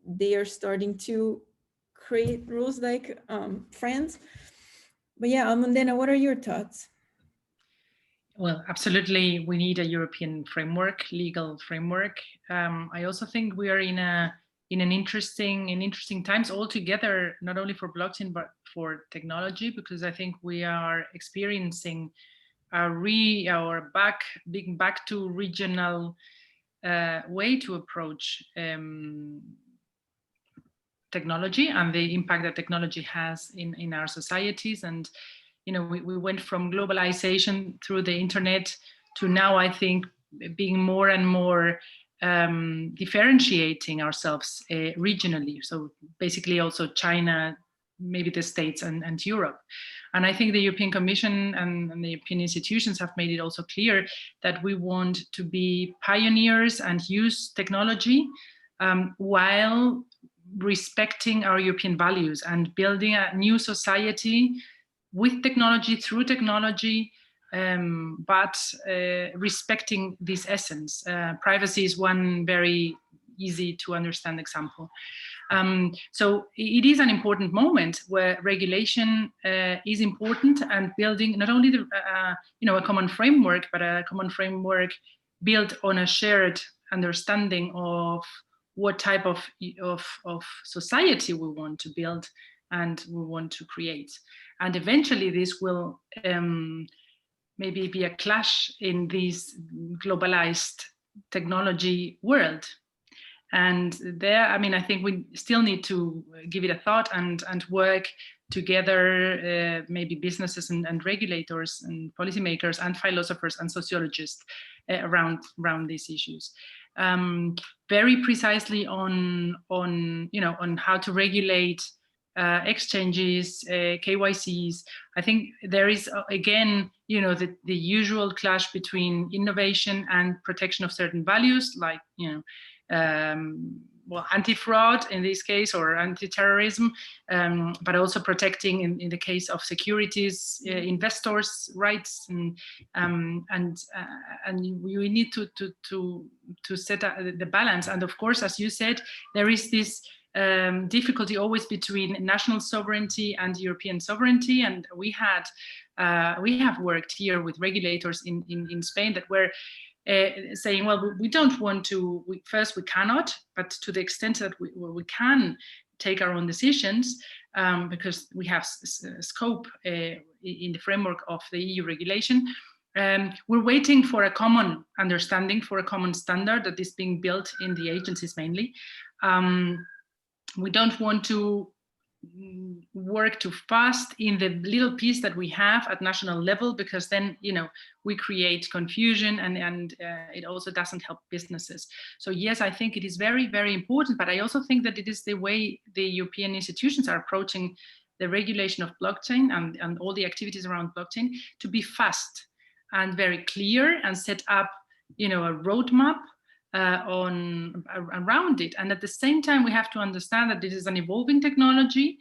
they are starting to create rules like France. But yeah, Almudena, what are your thoughts? Well, absolutely, we need a European framework, legal framework. I also think we are in interesting times altogether, not only for blockchain but for technology, because I think we are experiencing back to regional way to approach technology and the impact that technology has in our societies. And we went from globalization through the internet to now, I think, being more and more differentiating ourselves regionally. So basically also China, maybe the States and Europe. And I think the European Commission and the European institutions have made it also clear that we want to be pioneers and use technology while respecting our European values and building a new society with technology, through technology, but respecting this essence. Privacy is one very easy to understand example. So it is an important moment where regulation is important, and building not only a common framework, but a common framework built on a shared understanding of what type of society we want to build and we want to create. And eventually this will maybe be a clash in this globalized technology world. And there, I mean, I think we still need to give it a thought and work together, maybe businesses and regulators and policymakers and philosophers and sociologists around these issues. Very precisely on how to regulate exchanges, KYCs. I think there is again, the usual clash between innovation and protection of certain values, like anti-fraud in this case, or anti-terrorism, but also protecting in the case of securities, investors' rights, and we need to set the balance. And of course, as you said, there is this difficulty always between national sovereignty and European sovereignty, and we have worked here with regulators in Spain that were saying, well, we don't want to, we cannot, but to the extent that we can take our own decisions, because we have scope in the framework of the EU regulation. We're waiting for a common understanding, for a common standard that is being built in the agencies mainly. We don't want to work too fast in the little piece that we have at national level, because then, you know, we create confusion, and it also doesn't help businesses. So yes, I think it is very, very important, but I also think that it is the way the European institutions are approaching the regulation of blockchain and all the activities around blockchain, to be fast and very clear and set up, you know, a roadmap around it. And at the same time, we have to understand that this is an evolving technology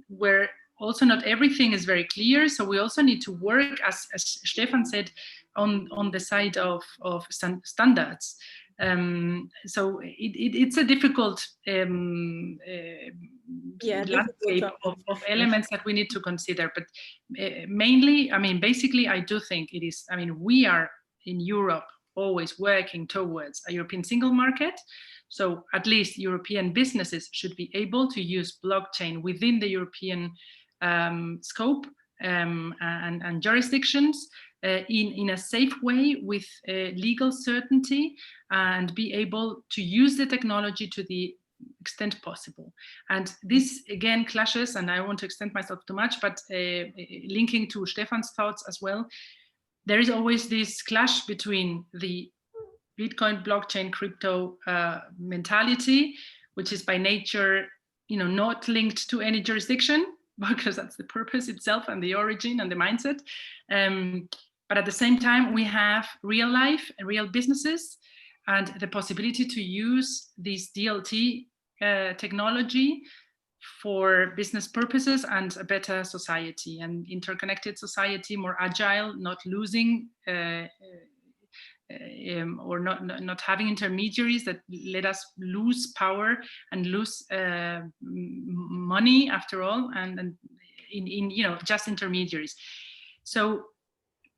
where also not everything is very clear. So we also need to work, as Stefan said, on the side of standards. So it's a difficult landscape of elements that we need to consider. But mainly, I mean, basically, I do think it is, I mean, we are in Europe always working towards a European single market. So at least European businesses should be able to use blockchain within the European scope and jurisdictions in a safe way, with legal certainty, and be able to use the technology to the extent possible. And this again clashes, and I won't extend myself too much, but linking to Stefan's thoughts as well, there is always this clash between the Bitcoin, blockchain, crypto mentality, which is by nature, you know, not linked to any jurisdiction, because that's the purpose itself and the origin and the mindset. But at the same time, we have real life and real businesses, and the possibility to use this DLT technology for business purposes and a better society, and interconnected society, more agile, not losing or not having intermediaries that let us lose power and lose money after all, and in you know, just intermediaries. So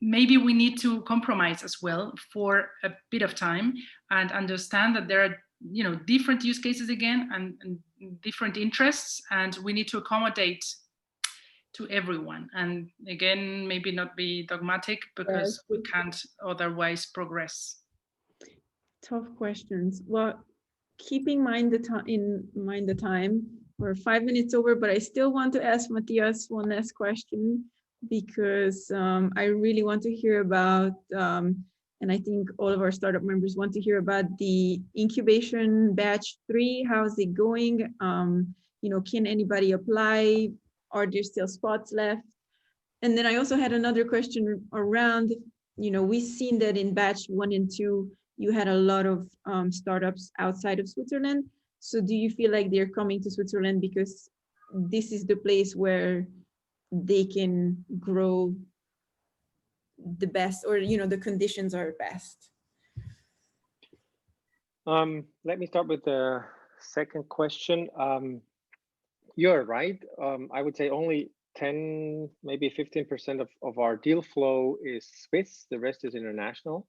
maybe we need to compromise as well for a bit of time, and understand that there are, you know, different use cases again, and different interests, and we need to accommodate to everyone. And again, maybe not be dogmatic, because we can't otherwise progress. Tough questions. Well, keeping in mind the time, we're 5 minutes over, but I still want to ask Matthias one last question, because I really want to hear about, and I think all of our startup members want to hear about the incubation batch 3. How's it going? You know, can anybody apply? Are there still spots left? And then I also had another question around, you know, we've seen that in batch 1 and 2, you had a lot of startups outside of Switzerland. So do you feel like they're coming to Switzerland because this is the place where they can grow the best, or, you know, the conditions are best? Let me start with the second question. You're right. I would say only 10, maybe 15% of our deal flow is Swiss. The rest is international.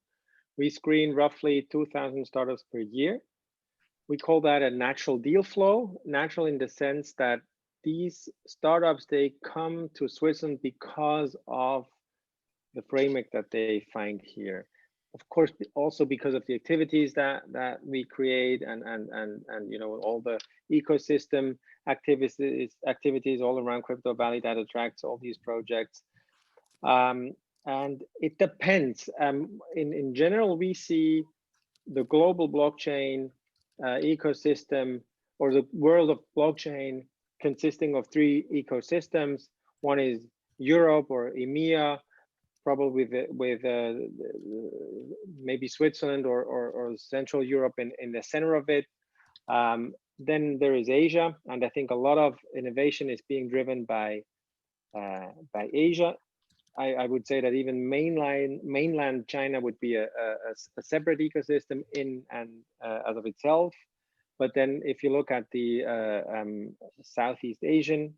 We screen roughly 2,000 startups per year. We call that a natural deal flow. Natural in the sense that these startups, they come to Switzerland because of the framework that they find here. Of course, also because of the activities that we create, and you know, all the ecosystem activities all around Crypto Valley that attracts all these projects. And it depends. In general, we see the global blockchain ecosystem, or the world of blockchain, consisting of 3 ecosystems. One is Europe or EMEA, probably with maybe Switzerland or Central Europe in the center of it. Then there is Asia, and I think a lot of innovation is being driven by Asia. I would say that even mainland China would be a separate ecosystem in and as of itself. But then if you look at the Southeast Asian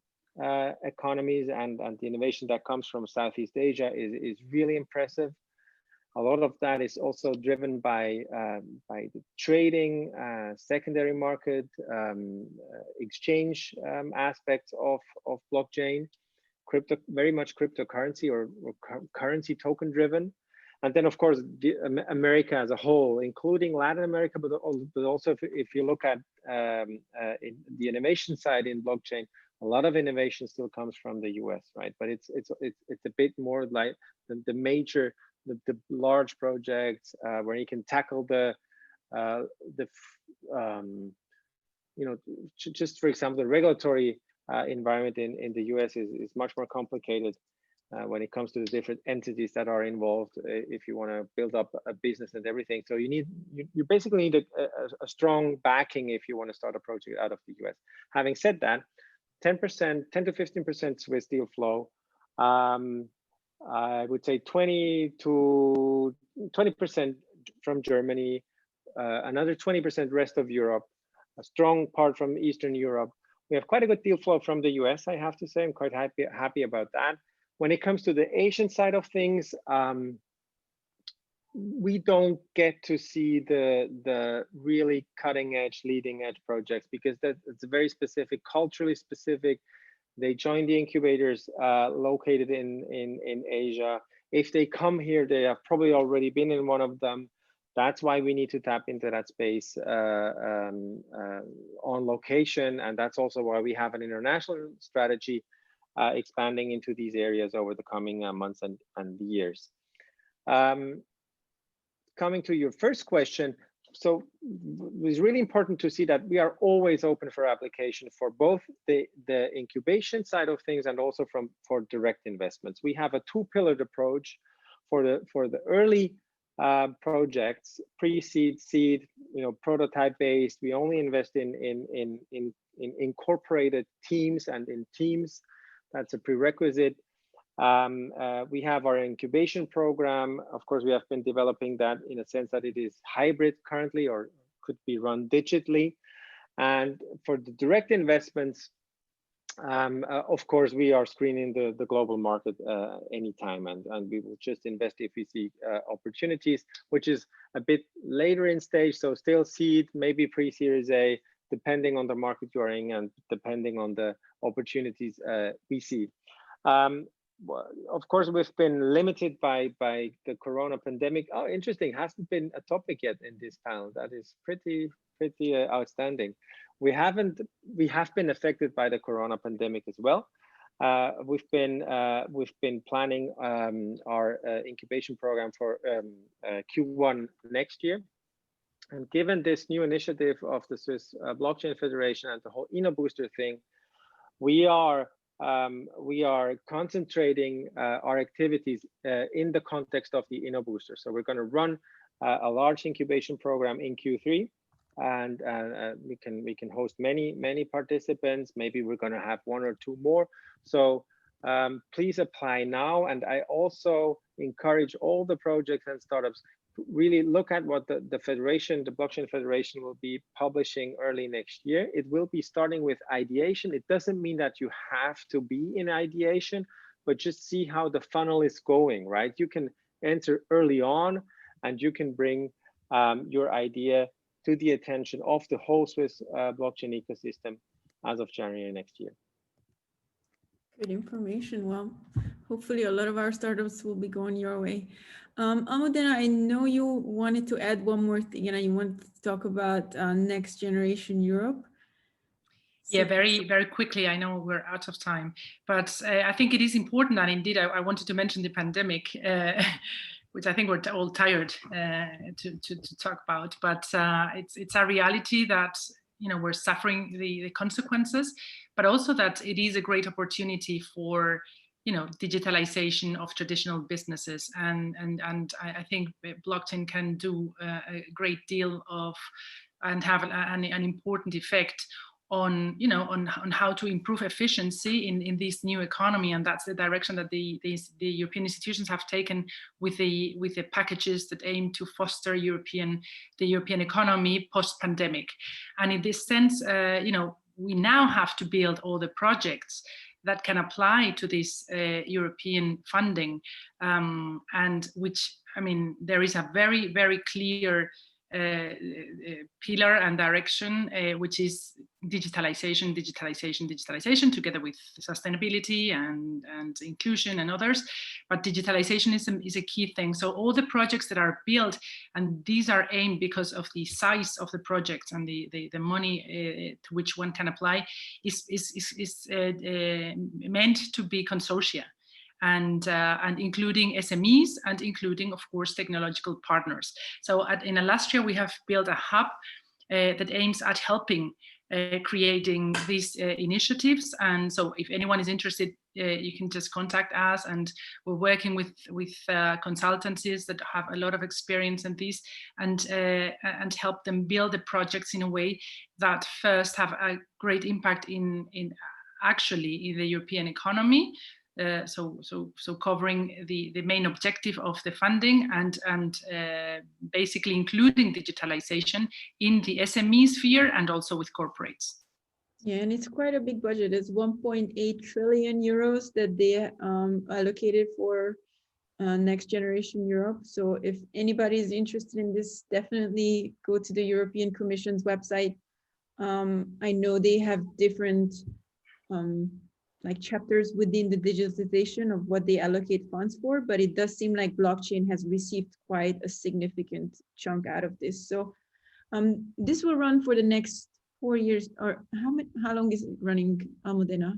economies, and the innovation that comes from Southeast Asia is really impressive. A lot of that is also driven by the trading, secondary market, exchange aspects of blockchain, very much cryptocurrency or currency token driven. And then, of course, America as a whole, including Latin America, but also if you look at in the innovation side in blockchain, a lot of innovation still comes from the US, right? But it's a bit more like the major, the large projects where you can tackle you know, just for example, the regulatory environment in the US is much more complicated when it comes to the different entities that are involved if you want to build up a business and everything. So you basically need a strong backing if you want to start a project out of the US. Having said that, 10 to 15% Swiss deal flow. I would say 20% from Germany, another 20% rest of Europe, a strong part from Eastern Europe. We have quite a good deal flow from the US, I have to say. I'm quite happy about that. When it comes to the Asian side of things, we don't get to see the really cutting edge, leading edge projects because it's very specific, culturally specific. They join the incubators located in Asia. If they come here, they have probably already been in one of them. That's why we need to tap into that space on location. And that's also why we have an international strategy expanding into these areas over the coming months and years. Coming to your first question, so it was really important to see that we are always open for application for both the incubation side of things and also for direct investments. We have a two-pillared approach for the early projects, pre-seed, seed, prototype based. We only invest in incorporated teams and in teams. That's a prerequisite. We have our incubation program. Of course, we have been developing that in a sense that it is hybrid currently or could be run digitally. And for the direct investments, of course, we are screening the global market anytime, and we will just invest if we see opportunities, which is a bit later in stage. So still seed, maybe pre-series A, depending on the market you're in and depending on the opportunities we see. Of course, we've been limited by the Corona pandemic. Oh, interesting, hasn't been a topic yet in this panel. That is pretty outstanding. We have been affected by the Corona pandemic as well. We've been planning our incubation program for Q1 next year. And given this new initiative of the Swiss Blockchain Federation and the whole InnoBooster thing, we are concentrating our activities in the context of the InnoBooster. So we're going to run a large incubation program in Q3, and we can host many participants. Maybe we're going to have one or two more. So please apply now. And I also encourage all the projects and startups to really look at what the Federation, the Blockchain Federation, will be publishing early next year. It will be starting with ideation. It doesn't mean that you have to be in ideation, but just see how the funnel is going, right? You can enter early on and you can bring your idea to the attention of the whole Swiss blockchain ecosystem as of January next year. Good information. Well, hopefully a lot of our startups will be going your way. Almudena, I know you wanted to add one more thing, and you want to talk about Next Generation Europe. Yeah, very quickly. I know we're out of time, but I think it is important, and indeed I wanted to mention the pandemic, which I think we're all tired to talk about, but it's a reality that we're suffering the consequences, but also that it is a great opportunity for digitalization of traditional businesses, and I think blockchain can do a great deal of and have an important effect on how to improve efficiency in this new economy, and that's the direction that the European institutions have taken with the packages that aim to foster the European economy post-pandemic. And in this sense, we now have to build all the projects that can apply to this European funding, and which, there is a very clear pillar and direction, which is digitalization, digitalization, digitalization, together with sustainability and inclusion and others. But digitalization is a key thing. So all the projects that are built, and these are aimed because of the size of the projects and the money to which one can apply, is meant to be consortia. And including SMEs and including, of course, technological partners. So in Alastria, we have built a hub that aims at helping creating these initiatives. And so if anyone is interested, you can just contact us, and we're working with consultancies that have a lot of experience in these, and help them build the projects in a way that first have a great impact in the European economy. So covering the main objective of the funding, and basically including digitalization in the SME sphere and also with corporates. Yeah, and it's quite a big budget. It's 1.8 trillion euros that they allocated for Next Generation Europe. So if anybody is interested in this, definitely go to the European Commission's website. I know they have different like chapters within the digitalization of what they allocate funds for, but it does seem like blockchain has received quite a significant chunk out of this. So this will run for the next 4 years, or how long is it running, Almudena?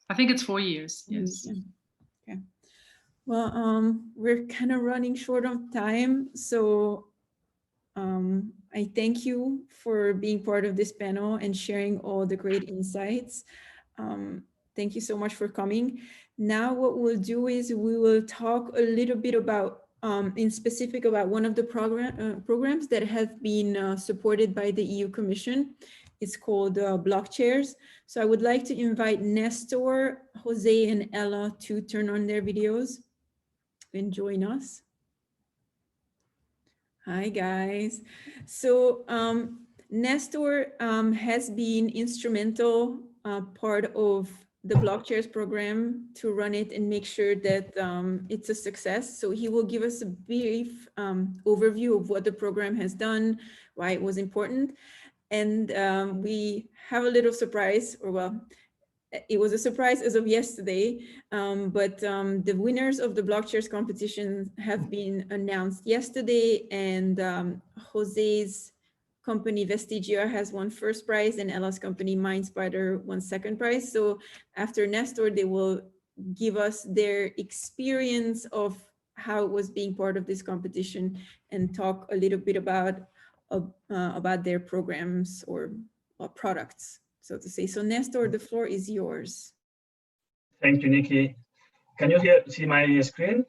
I think it's 4 years, yes. Okay. Well, we're kind of running short of time, so I thank you for being part of this panel and sharing all the great insights. Thank you so much for coming. Now what we'll do is we will talk a little bit about, in specific, about one of the programs that have been supported by the EU Commission. It's called Block Chairs. So I would like to invite Nestor, Jose, and Ella to turn on their videos and join us. Hi, guys. So Nestor has been instrumental part of the Block Chairs program to run it and make sure that it's a success. So he will give us a brief overview of what the program has done, why it was important. And we have a little surprise, or well, it was a surprise as of yesterday, but the winners of the Block Chairs competition have been announced yesterday, and Jose's company Vestigia has won first prize, and Ella's company MindSpider won second prize. So after Nestor, they will give us their experience of how it was being part of this competition and talk a little bit about their programs or products, so to say. So Nestor, the floor is yours. Thank you, Niki. Can you see my screen?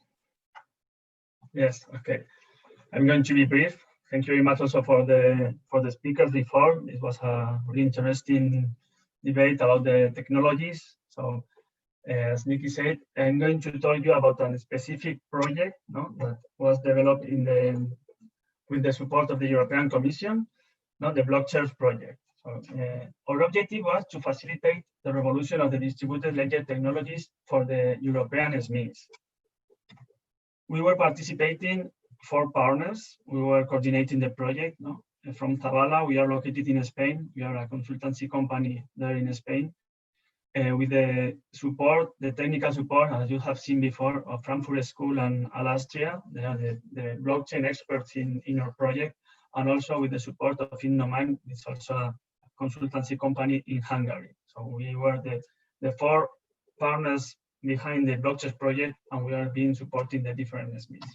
Yes, okay. I'm going to be brief. Thank you very much also for the speakers before. It was a really interesting debate about the technologies. So as Niki said, I'm going to tell you about a specific project that was developed with the support of the European Commission, the Block Chairs project. So our objective was to facilitate the revolution of the distributed ledger technologies for the European SMEs. We were participating 4 partners. We were coordinating the project. From Zavala, we are located in Spain. We are a consultancy company there in Spain. With the support, the technical support, as you have seen before, of Frankfurt School and Alastria. They are the blockchain experts in our project, and also with the support of Innomind, it's also a consultancy company in Hungary. So we were the 4 partners behind the blockchain project, and we are being supporting the different SMEs.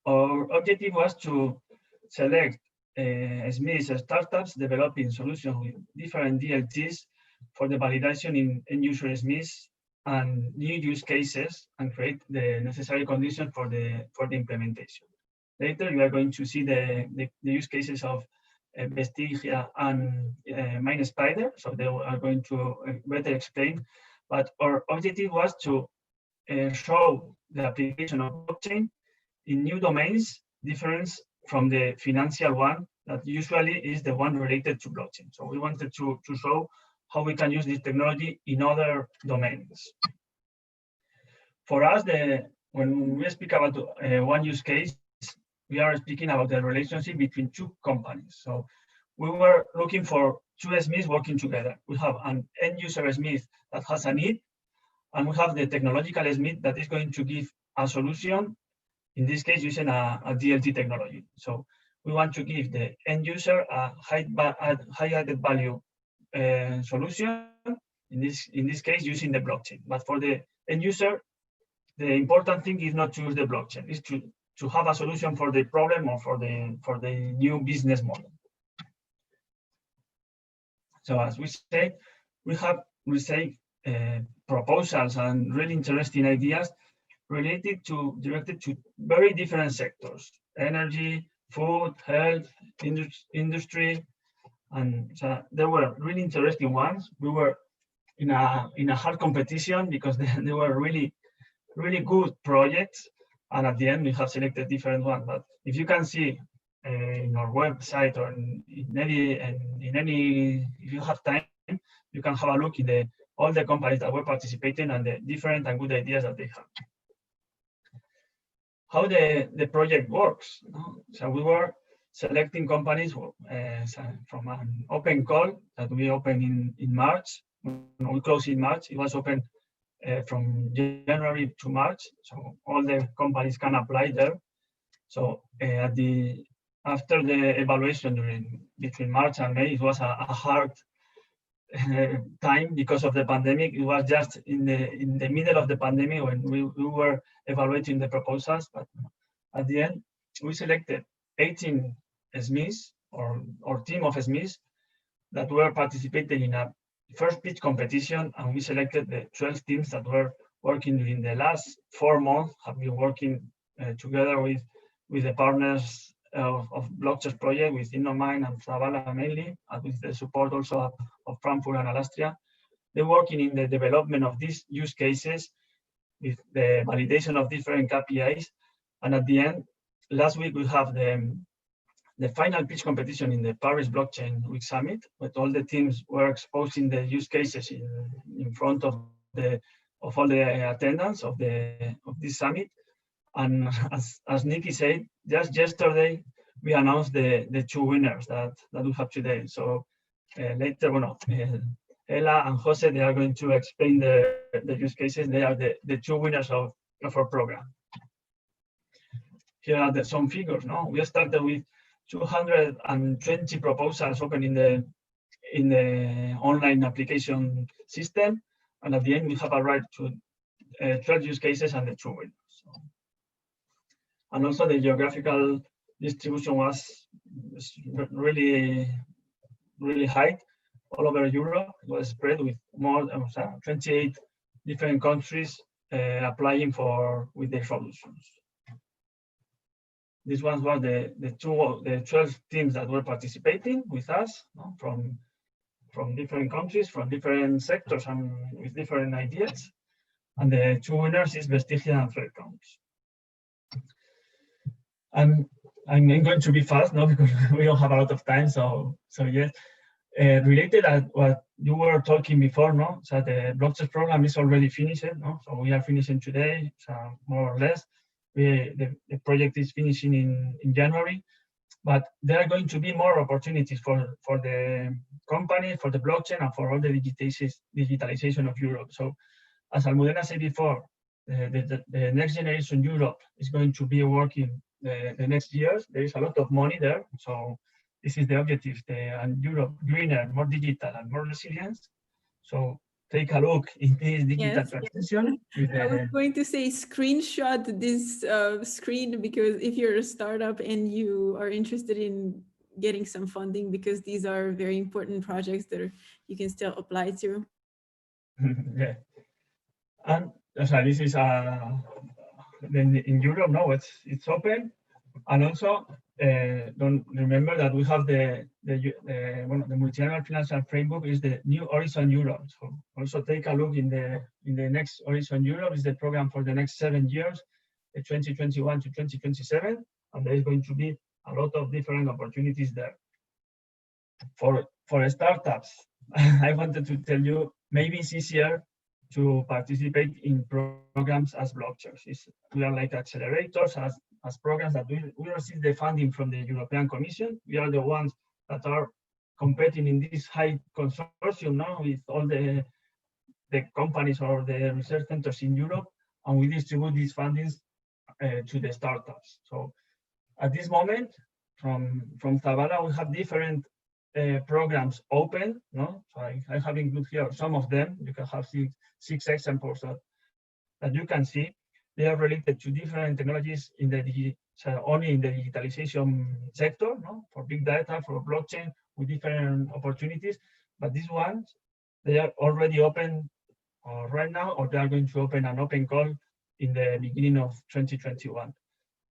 Our objective was to select SMEs startups developing solutions with different DLTs for the validation in end-user SMEs and new use cases, and create the necessary conditions for the implementation. Later, you are going to see the use cases of Vestigia and MindSpider, so they are going to better explain. But our objective was to show the application of blockchain in new domains, different from the financial one that usually is the one related to blockchain. So we wanted to show how we can use this technology in other domains. For us, when we speak about one use case, we are speaking about the relationship between two companies. So we were looking for two SMEs working together. We have an end user SME that has a need, and we have the technological SME that is going to give a solution, in this case using a DLT technology. So we want to give the end user a high added value solution, in this case using the blockchain. But for the end user, the important thing is not to use the blockchain, is to have a solution for the problem or for the new business model. So as we said, we have received proposals and really interesting ideas directed to very different sectors: energy, food, health, industry, and so there were really interesting ones. We were in a hard competition because they were really good projects, and at the end we have selected different ones. But if you can see in our website or in any, if you have time, you can have a look in all the companies that were participating and the different and good ideas that they have. How the project works. So we were selecting companies from an open call that we opened in March. When we closed in March, it was open from January to March, so all the companies can apply there. So after the evaluation between March and May, it was a hard time because of the pandemic. It was just in the middle of the pandemic when we were evaluating the proposals. But at the end, we selected 18 SMEs or team of SMEs that were participating in a first pitch competition, and we selected the 12 teams that were working during the last 4 months, have been working together with the partners of Blockchain project, with InnoMind and Zavala mainly, and with the support also of Frankfurt and Alastria. They're working in the development of these use cases with the validation of different KPIs. And at the end, last week we have the final pitch competition in the Paris Blockchain Week Summit, but all the teams were exposing the use cases in front of all the attendants of this summit. And as Niki said, just yesterday we announced the 2 winners that we have today. So later, Ella and Jose, they are going to explain the use cases. They are the 2 winners of our program. Here are some figures. We started with 220 proposals open in the online application system, and at the end we have arrived to 12 use cases and the 2 winners. And also the geographical distribution was really high all over Europe. It was spread with more than 28 different countries applying with their solutions. These ones were the 12 teams that were participating with us, from different countries, from different sectors, and with different ideas. And the 2 winners is Vestigia and Faircounts. And I'm going to be fast now because we don't have a lot of time. So yes, related to what you were talking before, so the Blockchain program is already finished, so we are finishing today, so more or less. The project is finishing in January, but there are going to be more opportunities for the company, for the blockchain, and for all the digitalization of Europe. So as Almudena said before, the next generation Europe is going to be working the next years. There is a lot of money there. So this is the objective, and Europe greener, more digital, and more resilience. So take a look in this digital transition. I was going to say screenshot this screen, because if you're a startup and you are interested in getting some funding, because these are very important projects that you can still apply to. Yeah. And so this is in Europe now it's open, and also don't remember that we have the multi-annual financial framework is the new Horizon Europe. So also take a look in the next Horizon Europe is the program for the next 7 years, 2021 to 2027, and there is going to be a lot of different opportunities there. For startups, I wanted to tell you maybe it's easier to participate in programs as blockchains. We are like accelerators, as as programs that we receive the funding from the European Commission. We are the ones that are competing in this high consortium now with all the companies or the research centers in Europe, and we distribute these fundings to the startups. So at this moment, from Zavala, we have different programs open. No, so I have included here some of them. You can have six examples that you can see. They are related to different technologies in the only in the digitalization sector, no, for big data, for blockchain, with different opportunities. But these ones, they are already open right now, or they are going to open an open call in the beginning of 2021.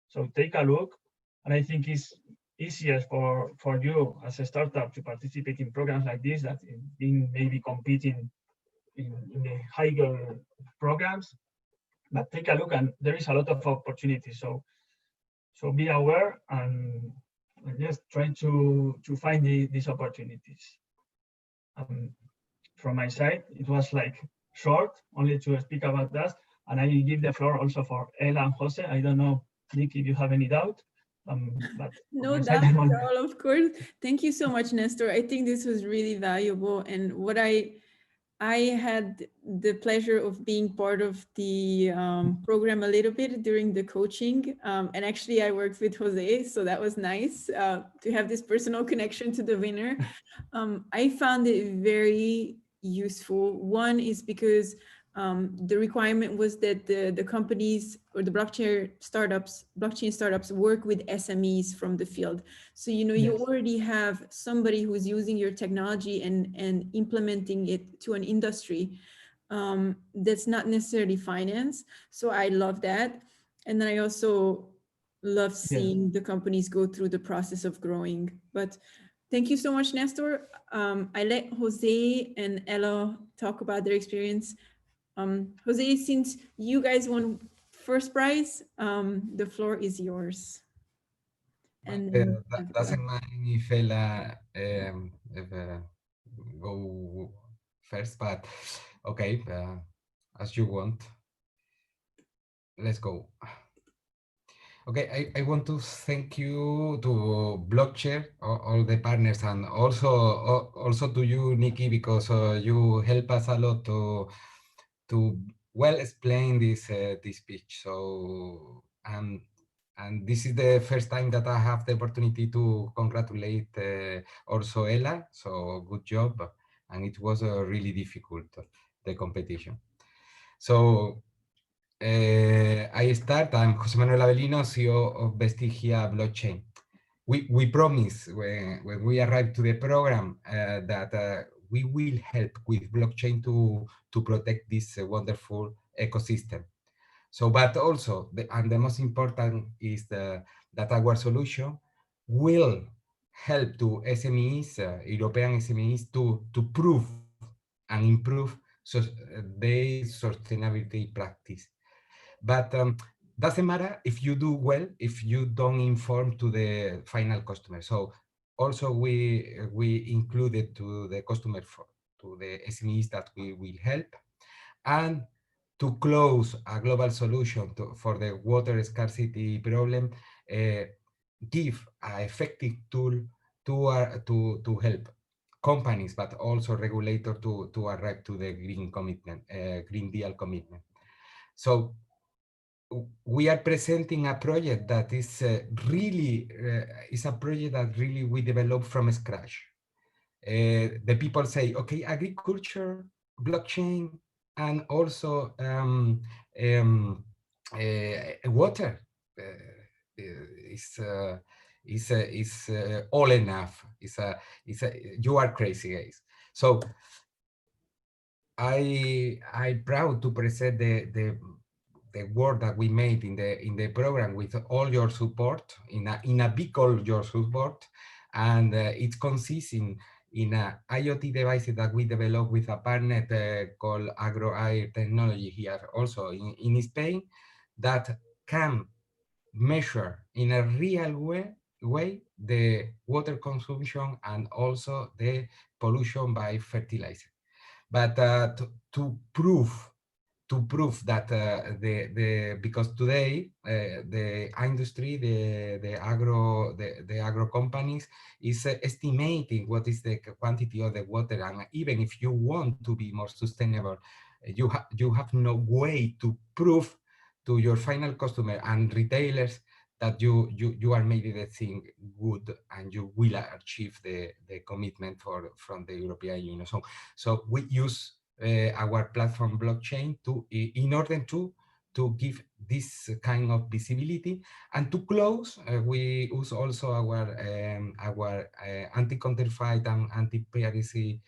So take a look, and I think it's easier for you as a startup to participate in programs like this that in maybe competing in the higher programs. But take a look, and there is a lot of opportunities. So be aware and just try to find these opportunities. From my side, it was like short, only to speak about that. And I give the floor also for Ella and Jose. I don't know, Nick, if you have any doubt. But no doubt at all, of course. Thank you so much, Nestor. I think this was really valuable. And what I had the pleasure of being part of the program a little bit during the coaching. And actually I worked with Jose, so that was nice to have this personal connection to the winner. I found it very useful. One is because the requirement was that the companies or the blockchain startups work with SMEs from the field. So, you know, you already have somebody who's using your technology and implementing it to an industry that's not necessarily finance. So I love that. And then I also love seeing the companies go through the process of growing. But thank you so much, Nestor. I let Jose and Ella talk about their experience. Jose, since you guys won first prize, the floor is yours. And doesn't mind if Ella go first, but okay, as you want. Let's go. Okay, I want to thank you to Blockchain, all the partners, and also to you, Niki, because you help us a lot to well explain this pitch. So and this is the first time that I have the opportunity to congratulate also Ella. So good job, and it was really difficult, the competition. So I'm José Manuel Avelino, CEO of Vestigia Blockchain. We promise when we arrive to the program that we will help with blockchain to protect this wonderful ecosystem. So, but also, the most important is that our solution will help to SMEs, European SMEs, to prove and improve their sustainability practice. But doesn't matter if you do well, if you don't inform to the final customer. So also we included to the customer, to the SMEs that we will help, and to close a global solution for the water scarcity problem, give an effective tool to help companies, but also regulator to arrive to the green commitment, Green Deal commitment. So we are presenting a project that is really is a project that really we developed from scratch. The people say, okay, agriculture, blockchain, and also water is all enough. You are crazy, guys. So I'm proud to present the work that we made in the program with all your support, in a big all your support, and it consists in a IoT devices that we developed with a partner called AgroAir Technology here also in Spain, that can measure in a real way the water consumption and also the pollution by fertilizer. But to prove to prove that because today the industry, the agro companies is estimating what is the quantity of the water, and even if you want to be more sustainable, you have no way to prove to your final customer and retailers that you are making the thing good and you will achieve the commitment from the European Union. So we use our platform blockchain in order to give this kind of visibility. And to close, we use also our anti-counterfeit and anti-piracy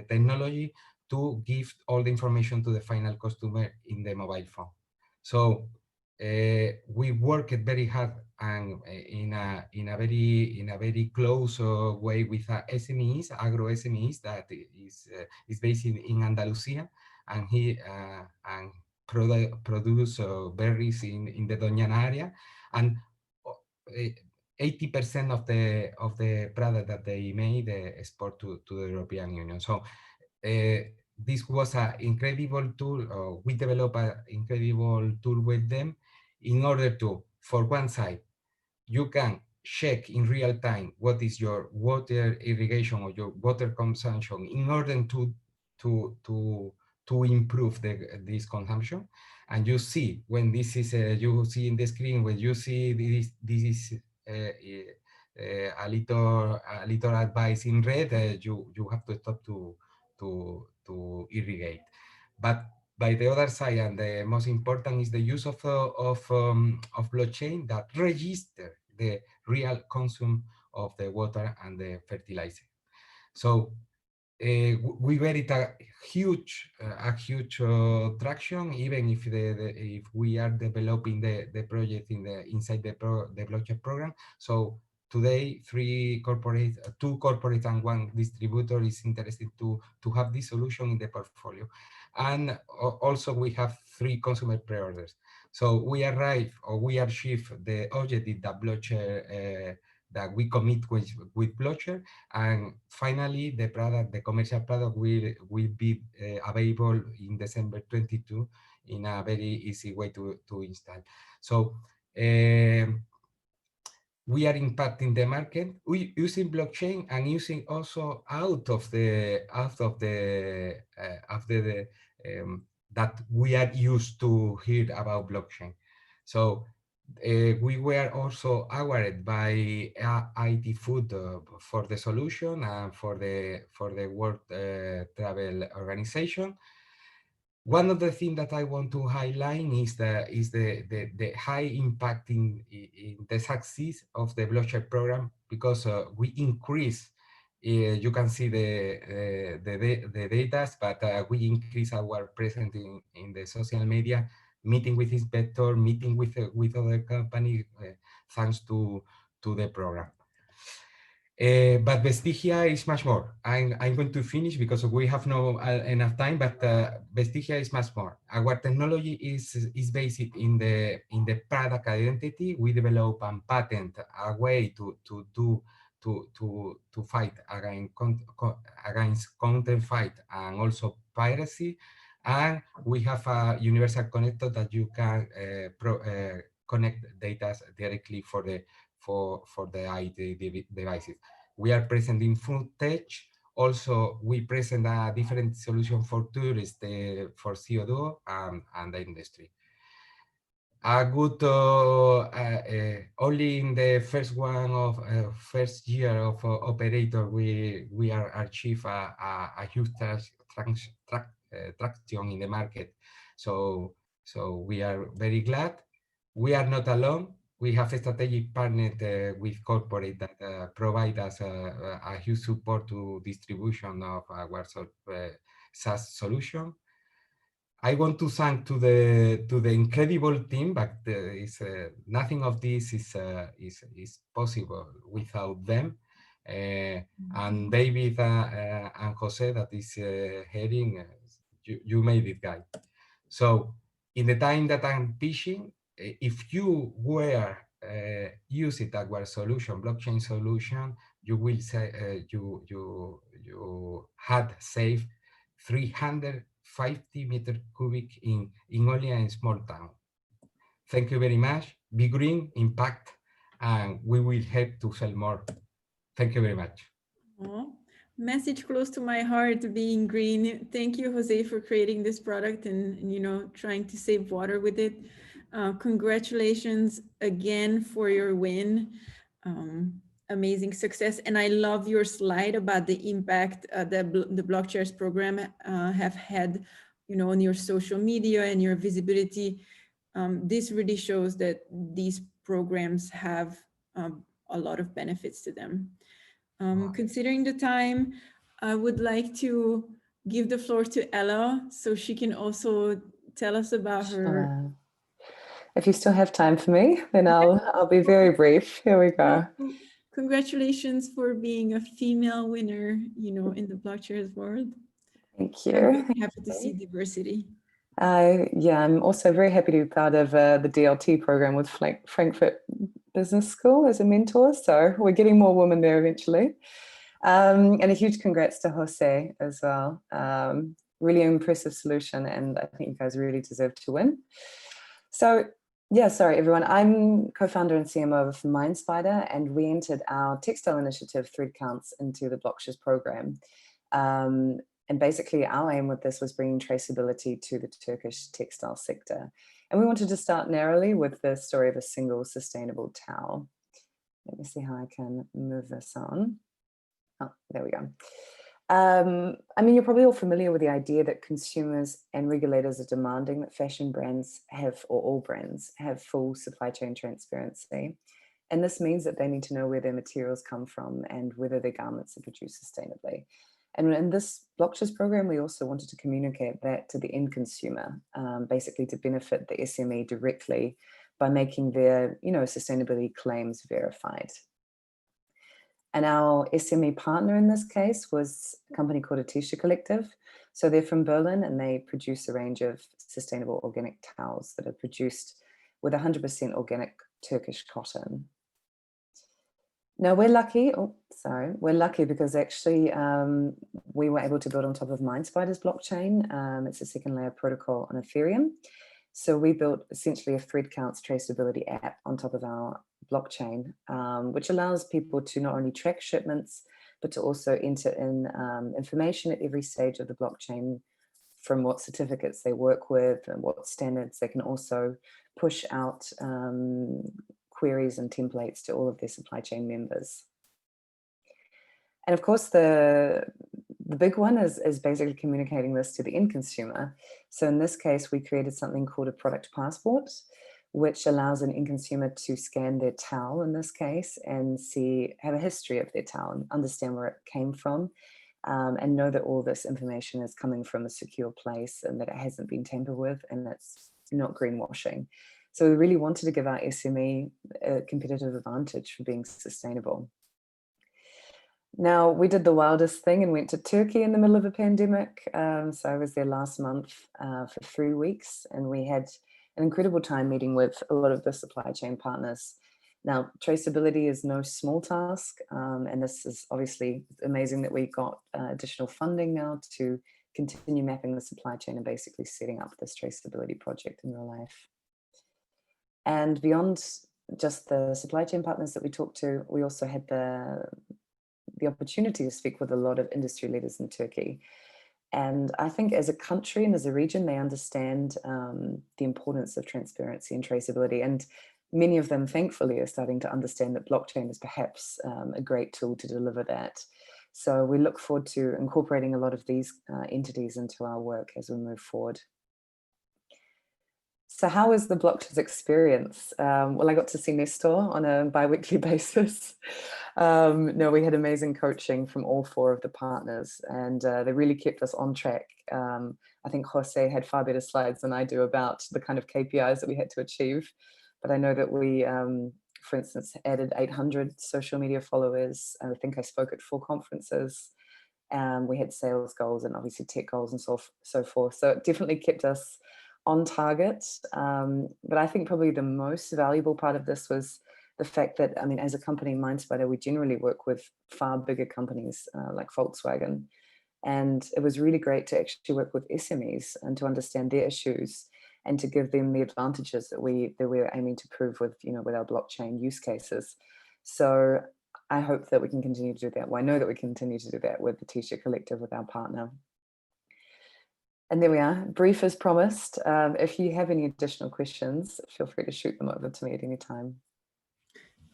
technology to give all the information to the final customer in the mobile phone. So we worked very hard and in a very close way with SMEs, agro SMEs that is based in Andalusia, and he produce berries in the Doñana area, and 80% of the product that they made export to the European Union. So this was an incredible tool. We developed an incredible tool with them in order to, for one side, you can check in real time what is your water irrigation or your water consumption in order to improve this consumption. And you see when this is you see in the screen when you see this is a little advice in red, you have to stop to irrigate. But by the other side, and the most important is the use of blockchain that register the real consumption of the water and the fertilizer. So we get a huge traction, even if if we are developing the project inside the blockchain program. So today, two corporate and one distributor is interested to have this solution in the portfolio. And also we have 3 consumer pre-orders. So we achieve the objective that blockchain that we commit with blockchain, and finally the commercial product will be available in December 22 in a very easy way to install. So we are impacting the market using blockchain and using also out of the that we are used to hear about blockchain. So we were also awarded by IT Food for the solution and for the World Travel Organization. One of the things that I want to highlight is the high impact in the success of the blockchain program, because we increase. You can see the data, but we increase our presence in the social media, meeting with inspector, meeting with other companies, thanks to the program. But Vestigia is much more. I'm going to finish because we have no enough time, but Vestigia is much more. Our technology is based in the product identity. We develop and patent a way to fight against counterfeit and also piracy. And we have a universal connector that you can connect data directly for the IT devices. We are present in food tech. Also, we present a different solution for tourists, for CO2 and the industry. A good only in the first year of operator we are achieve a huge traction in the market. So we are very glad. We are not alone. We have a strategic partner with corporate that provide us a huge support to distribution of our SaaS solution. I want to thank to the incredible team, but nothing of this is possible without them. And David and Jose that is heading, you made it, guys. So in the time that I'm pitching, if you were using our solution, blockchain solution, you will say you had saved 50 meters cubic in only a small town. Thank you very much. Be green, impact, and we will help to sell more. Thank you very much. Oh, message close to my heart, being green. Thank you, Jose, for creating this product and you know, trying to save water with it. Congratulations again for your win. Amazing success. And I love your slide about the impact that the Blockchairs program have had, you know, on your social media and your visibility. This really shows that these programs have a lot of benefits to them. Considering the time, I would like to give the floor to Ella so she can also tell us about her. If you still have time for me, then I'll be very brief. Here we go. Congratulations for being a female winner, you know, in the Blockchairs world. Thank you. I'm very happy to see diversity. Yeah, I'm also very happy to be part of the DLT program with Frankfurt Business School as a mentor. So we're getting more women there eventually. And a huge congrats to Jose as well. Really impressive solution, and I think you guys really deserve to win. So yeah, sorry everyone. I'm co-founder and CMO of MindSpider, and we entered our textile initiative Thread Counts into the Blockchairs program. And basically our aim with this was bringing traceability to the Turkish textile sector. And we wanted to start narrowly with the story of a single sustainable towel. Let me see how I can move this on. Oh, there we go. I mean, you're probably all familiar with the idea that consumers and regulators are demanding that fashion brands have, or all brands, have full supply chain transparency. And this means that they need to know where their materials come from and whether their garments are produced sustainably. And in this Blockchairs program, we also wanted to communicate that to the end consumer, basically to benefit the SME directly by making their, you know, sustainability claims verified. And our SME partner in this case was a company called Atisha Collective. So they're from Berlin, and they produce a range of sustainable organic towels that are produced with 100% organic Turkish cotton. Now we're lucky, we're lucky because actually we were able to build on top of MindSpider's blockchain. It's a second layer protocol on Ethereum. So we built essentially a Thread Counts traceability app on top of our blockchain, which allows people to not only track shipments, but to also enter in information at every stage of the blockchain, from what certificates they work with and what standards. They can also push out queries and templates to all of their supply chain members. And of course, the big one is basically communicating this to the end consumer. So in this case, we created something called a product passport, which allows an end consumer to scan their towel in this case and have a history of their towel and understand where it came from, and know that all this information is coming from a secure place and that it hasn't been tampered with and it's not greenwashing. So we really wanted to give our SME a competitive advantage for being sustainable. Now, we did the wildest thing and went to Turkey in the middle of a pandemic. So I was there last month for 3 weeks, and we had an incredible time meeting with a lot of the supply chain partners. Now, traceability is no small task, and this is obviously amazing that we got additional funding now to continue mapping the supply chain and basically setting up this traceability project in real life. And beyond just the supply chain partners that we talked to, we also had the opportunity to speak with a lot of industry leaders in Turkey. And I think as a country and as a region, they understand the importance of transparency and traceability. And many of them, thankfully, are starting to understand that blockchain is perhaps a great tool to deliver that. So we look forward to incorporating a lot of these entities into our work as we move forward. So how was the Blockchairs experience? Well, I got to see Nestor on a bi-weekly basis. No, we had amazing coaching from all 4 of the partners, and they really kept us on track. I think Jose had far better slides than I do about the kind of KPIs that we had to achieve. But I know that we, for instance, added 800 social media followers. I think I spoke at 4 conferences. We had sales goals and obviously tech goals and so forth. So it definitely kept us on target. But I think probably the most valuable part of this was the fact that, I mean, as a company, MindSpider, we generally work with far bigger companies like Volkswagen. And it was really great to actually work with SMEs and to understand their issues and to give them the advantages that we're aiming to prove with, with our blockchain use cases. So I hope that we can continue to do that. Well, I know that we continue to do that with the T-shirt Collective, with our partner. And there we are, brief as promised. If you have any additional questions, feel free to shoot them over to me at any time.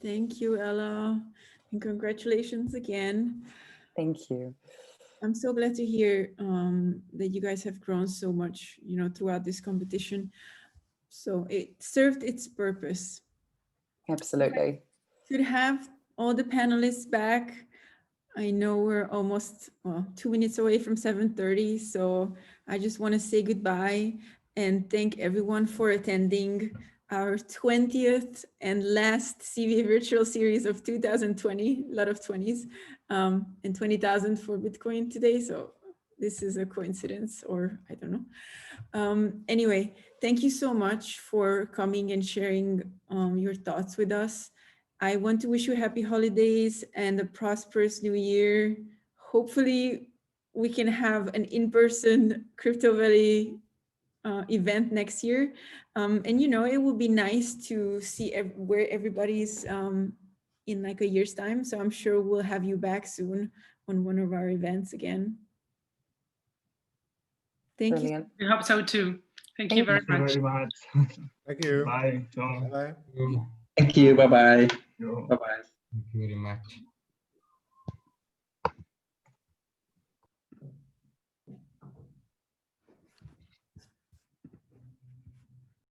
Thank you, Ella, and congratulations again. Thank you. I'm so glad to hear that you guys have grown so much, throughout this competition. So it served its purpose. Absolutely. Should have all the panelists back. I know we're almost 2 minutes away from 7:30, so I just want to say goodbye and thank everyone for attending our 20th and last CVA virtual series of 2020, a lot of 20s, and 20,000 for Bitcoin today. So this is a coincidence, or I don't know. Anyway, thank you so much for coming and sharing your thoughts with us. I want to wish you happy holidays and a prosperous new year. Hopefully we can have an in-person Crypto Valley event next year. And it will be nice to see where everybody's in like a year's time. So I'm sure we'll have you back soon on one of our events again. Thank Brilliant. We hope so too. Thank you very much. Thank you. Bye. Bye. Thank you. Bye-bye. Thank Bye. you very much.